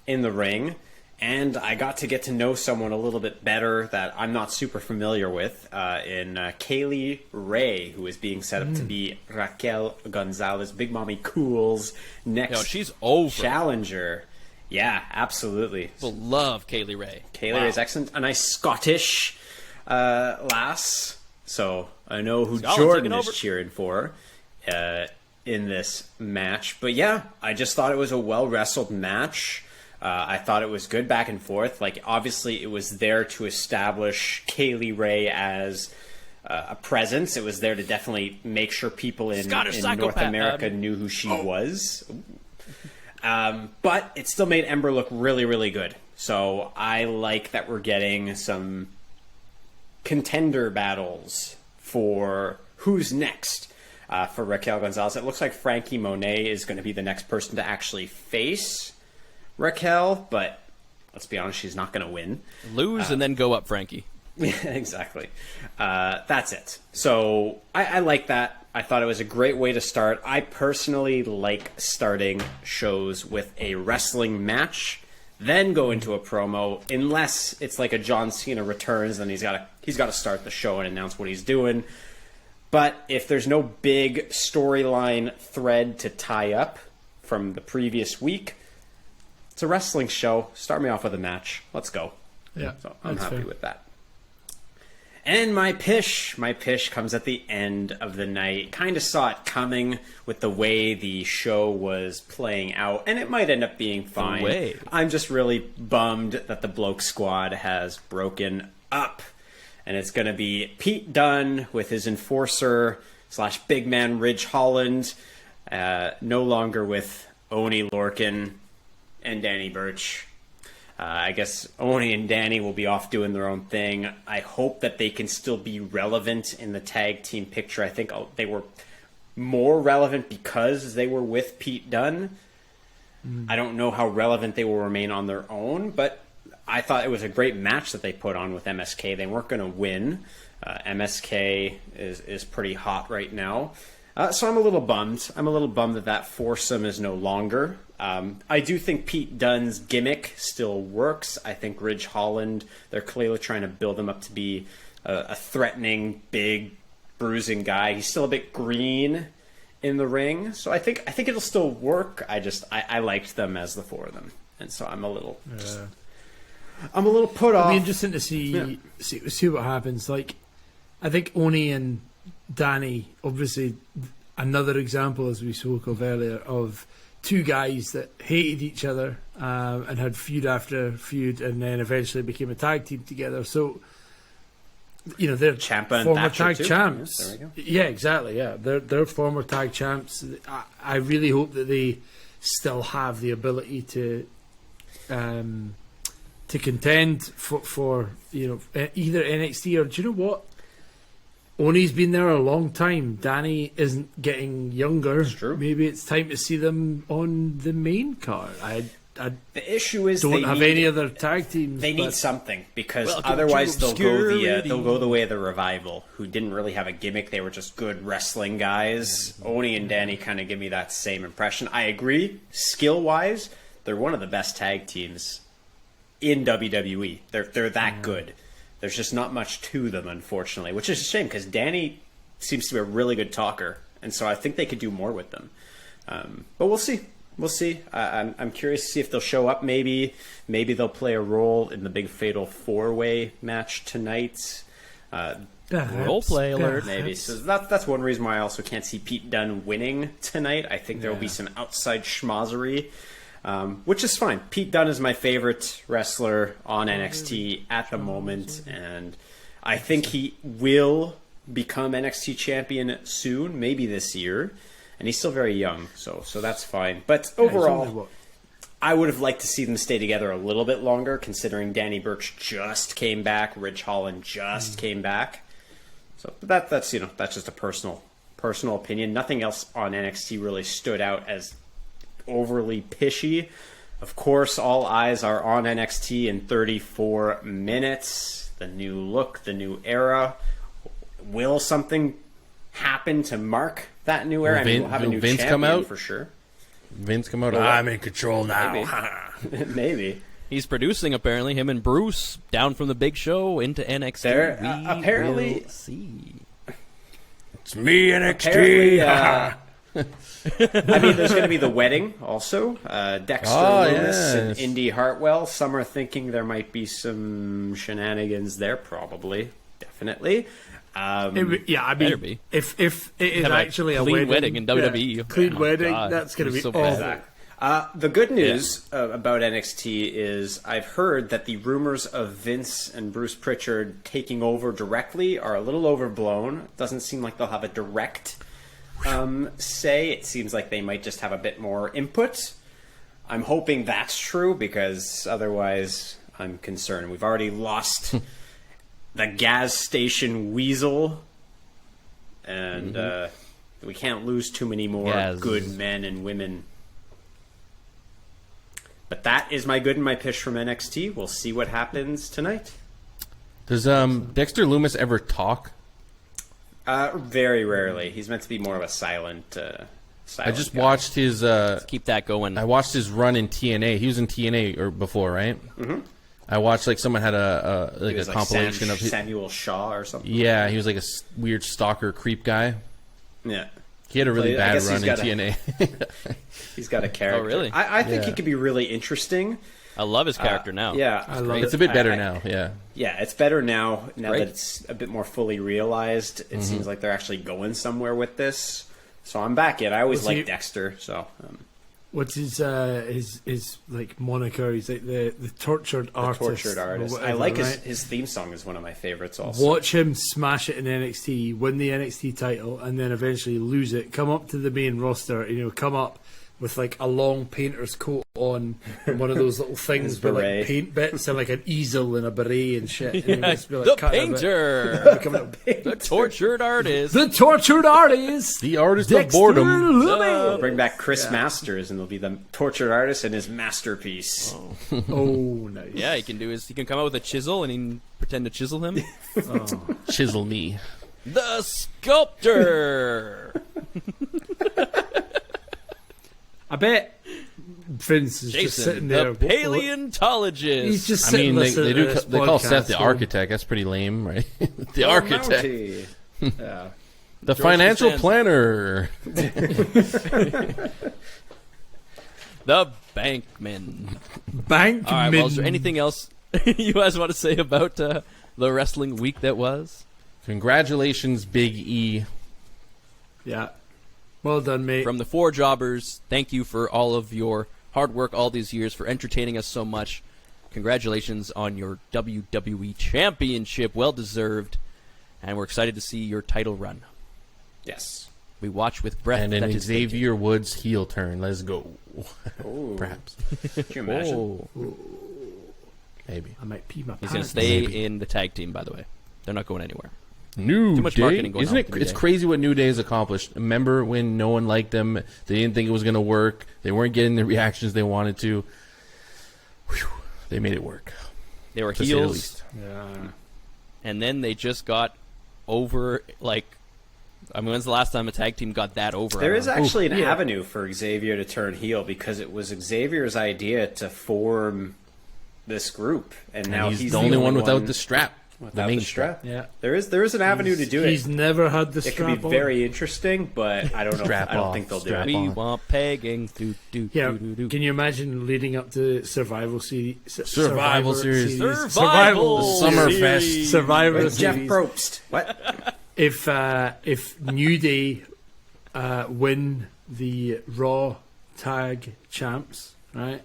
in the ring. And I got to know someone a little bit better that I'm not super familiar with in Kaylee Ray, who is being set up to be Raquel Gonzalez, Big Mommy Cool's next No, she's over. challenger. Yeah, absolutely. People love Kaylee Ray. Kaylee Wow. Ray is excellent. A nice Scottish lass. So I know who Scotland Jordan taking is over. cheering for in this match. But yeah, I just thought it was a well-wrestled match. I thought it was good back and forth. Like, obviously, it was there to establish Kaylee Ray as a presence. It was there to definitely make sure people in North psychopath, America knew who she was. But it still made Ember look really, really good. So I like that we're getting some contender battles for who's next for Raquel Gonzalez. It looks like Frankie Monet is going to be the next person to actually face Raquel, but let's be honest, she's not going to win. Lose and then go up, Frankie. Yeah, exactly. That's it. So I like that. I thought it was a great way to start. I personally like starting shows with a wrestling match, then go into a promo, unless it's like a John Cena returns, then he's got to start the show and announce what he's doing. But if there's no big storyline thread to tie up from the previous week, it's a wrestling show. Start me off with a match. Let's go. Yeah, So I'm that's happy fair. with that. And my pish comes at the end of the night. Kind of saw it coming with the way the show was playing out, and it might end up being fine. way. I'm just really bummed that the Bloke Squad has broken up, and it's going to be Pete Dunne with his enforcer / big man Ridge Holland, no longer with Oni Lorcan and Danny Burch. I guess Oni and Danny will be off doing their own thing. I hope that they can still be relevant in the tag team picture. I think they were more relevant because they were with Pete Dunne. I don't know how relevant they will remain on their own, but I thought it was a great match that they put on with MSK. They weren't going to win. MSK is pretty hot right now. So I'm a little bummed. I'm a little bummed that foursome is no longer. I do think Pete Dunne's gimmick still works. I think Ridge Holland, they're clearly trying to build him up to be a threatening, big, bruising guy. He's still a bit green in the ring, so I think it'll still work. I liked them as the four of them, and so I'm a little put off. It'll be interesting to see what happens. Like, I think Oni and Danny, obviously, another example, as we spoke of earlier, of two guys that hated each other and had feud after feud, and then eventually became a tag team together. So, you know, they're Ciampa and former Thatcher tag too. champs. Yes, there we go. Yeah, exactly. Yeah, they're former tag champs. I really hope that they still have the ability to contend for you know, either NXT or, do you know what? Oni's been there a long time. Danny isn't getting younger. It's true. Maybe it's time to see them on the main card. I The issue is don't they have need, any other tag teams. They need but- something, because Welcome otherwise to they'll obscurity. go the way of the Revival, who didn't really have a gimmick. They were just good wrestling guys. Oni and Danny kind of give me that same impression. I agree. Skill wise, they're one of the best tag teams in WWE. They're that good. There's just not much to them, unfortunately, which is a shame because Danny seems to be a really good talker, and so I think they could do more with them. But we'll see. We'll see. I'm curious to see if they'll show up. Maybe they'll play a role in the big Fatal 4-Way match tonight. Role play alert. Maybe. So that's one reason why I also can't see Pete Dunne winning tonight. I think there will be some outside schmozzery, which is fine. Pete Dunne is my favorite wrestler on NXT at the moment, and I think he will become NXT champion soon, maybe this year. And he's still very young, so that's fine. But overall, I would have liked to see them stay together a little bit longer, considering Danny Burch just came back, Ridge Holland just came back. So that's just a personal opinion. Nothing else on NXT really stood out as overly pishy. Of course, all eyes are on NXT in 34 minutes. The new look, the new era. Will something happen to mark that new era? Will We'll have a new Vince champion come out? for sure. Vince come out. Well, I'm in control now. Maybe. He's producing, apparently, him and Bruce down from the big show into NXT. Apparently, we'll see. It's me, NXT. I mean, there's going to be the wedding also. Dexter Lumis and Indy Hartwell. Some are thinking there might be some shenanigans there. Probably, definitely. I mean, if it is Have actually a clean wedding in WWE. clean Oh, wedding, God. that's going to be So awful. bad. The good news about NXT is I've heard that the rumors of Vince and Bruce Pritchard taking over directly are a little overblown. It doesn't seem like they'll have a direct say. It seems like they might just have a bit more input. I'm hoping that's true because otherwise I'm concerned. We've already lost the gas station weasel, and we can't lose too many more good men and women. But that is my good and my pish from NXT. We'll see what happens tonight. Does Dexter Lumis ever talk? Very rarely. He's meant to be more of a silent I just guy. watched his. Keep that going. I watched his run in TNA. He was in TNA before, right? Mm-hmm. I watched someone had a compilation of his, Samuel Shaw or something. Yeah, he was like a weird stalker creep guy. Yeah. He had a really bad run in TNA. He's got a character. Oh, really? I think he could be really interesting. I love his character now. Yeah, I love It's a bit better now. Yeah. Yeah, it's better now that Right. it's a bit more fully realized. It seems like they're actually going somewhere with this. So I'm back in. I always liked Dexter. So What's his like moniker? He's like the tortured artist. Tortured artist. Whatever, I like right? his theme song is one of my favorites. Also, Watch him smash it in NXT, win the NXT title, and then eventually lose it. Come up to the main roster, come up with like a long painter's coat on and one of those little things with beret. like paint bits and like an easel and a beret and shit. And Yeah, just be, like, the cutting a bit. painter, the tortured artist. The tortured artist, The artist Dexter of boredom. Lumis. bring back Chris Masters, and it'll be the tortured artist and his masterpiece. Oh, nice. Yeah, he can come out with a chisel and he can pretend to chisel him. Chisel me. The sculptor. I bet Vince is just sitting Jason, there. the paleontologist. He's just I sitting mean, listening to this they call Seth podcast the going, architect. That's pretty lame, right? The architect. Mountie. Yeah. The George financial Costanza. planner. The Bankman. Bankman. All right, well, is there anything else you guys want to say about the wrestling week that was? Congratulations, Big E. Yeah. Well done, mate. From the four jobbers, thank you for all of your hard work all these years, for entertaining us so much. Congratulations on your WWE Championship. Well deserved. And we're excited to see your title run. Yes. We watch with breath. And an Xavier Woods heel turn. Let's go. Ooh. Perhaps. Could you imagine? Maybe. I might pee my He's pants. going to stay in the tag team, by the way. They're not going anywhere. New Too much Day. marketing going Isn't on it? with New It's Day. crazy what New Day has accomplished. Remember when no one liked them? They didn't think it was going to work. They weren't getting the reactions they wanted to. Whew. They made it work. They were To say the heels, least. Yeah. and then they just got over, when's the last time a tag team got that over? There is actually an yeah. avenue for Xavier to turn heel because it was Xavier's idea to form this group, and And now he's the only one without the strap. without main the strap. Yeah. There is an avenue to do it. He's never had the It strap could be on. very interesting, but I don't know. Strap I don't off, think they'll do strap it. on. We want pegging. Do, do, Yeah, do, do, do. can you imagine leading up to Survival Series? Survival Series. Survival Summerfest. Series. Survivor With Jeff Series. Probst. What? If New Day win the Raw Tag Champs, right?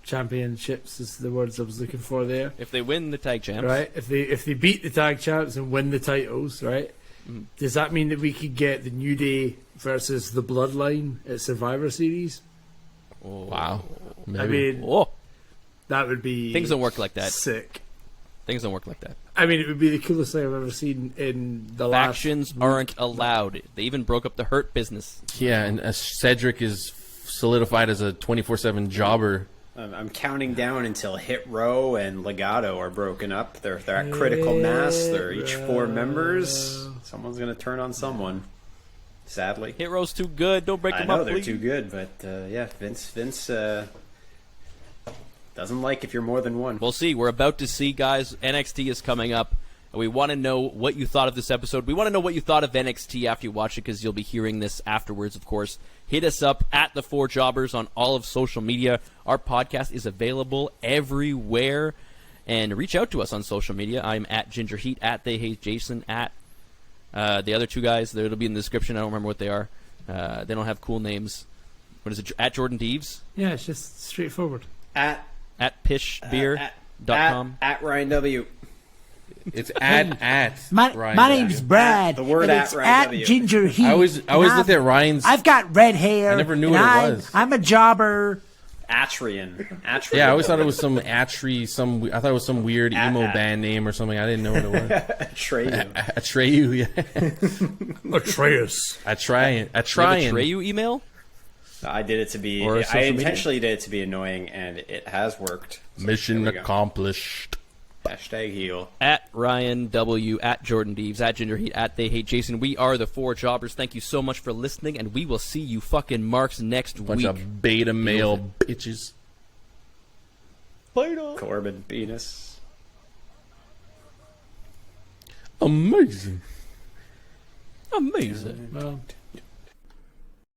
Championships is the words I was looking for there. If they win the tag champs, Right? If they beat the tag champs and win the titles, right? Does that mean that we could get the New Day versus the Bloodline at Survivor Series? Wow. I mean, oh, that would be things don't work like that. sick. Things don't work like that. I mean, it would be the coolest thing I've ever seen in the last. Factions aren't allowed. They even broke up the Hurt business. Yeah, and Cedric is solidified as a 24/7 jobber. I'm counting down until Hit Row and Legato are broken up. They're at critical mass. They're each 4 members. Someone's going to turn on someone. Sadly. Hit Row's too good. Don't break I them know up, they're please. too good, but yeah, Vince doesn't like if you're more than one. We'll see. We're about to see, guys. NXT is coming up. And we want to know what you thought of this episode. We want to know what you thought of NXT after you watch it, because you'll be hearing this afterwards, of course. Hit us up at the 4 Jobbers on all of social media. Our podcast is available everywhere. And reach out to us on social media. I'm at Ginger Heat, at They Hate Jason, at the other 2 guys. It'll be in the description. I don't remember what they are. They don't have cool names. What is it? At Jordan Deves? Yeah, it's just straightforward. At pishbeer.com. At Ryan W. It's at My Ryan name's W. Brad. The word and at it's Ryan at W. Ginger Heat. I always and looked at Ryan's. I've got red hair. I never knew and what it I'm- was. I'm a jobber. Atrian. Yeah, I always thought it was some Atri, I thought it was some weird emo At. band name or something. I didn't know what it was. Atreyu. Atreyu, yeah. Atreus. Atreyan. You have a Atreyan. Treyu email? I did it to be. Or I social media? intentionally did it to be annoying, and it has worked. So Mission there we go. accomplished. Hashtag heel. At Ryan W, at Jordan Deves, at Ginger Heat, at They Hate Jason. We are the 4 Jobbers. Thank you so much for listening, and we will see you fucking marks next Bunch week. of beta male bitches. Corbin penis. Amazing. Amazing. Well,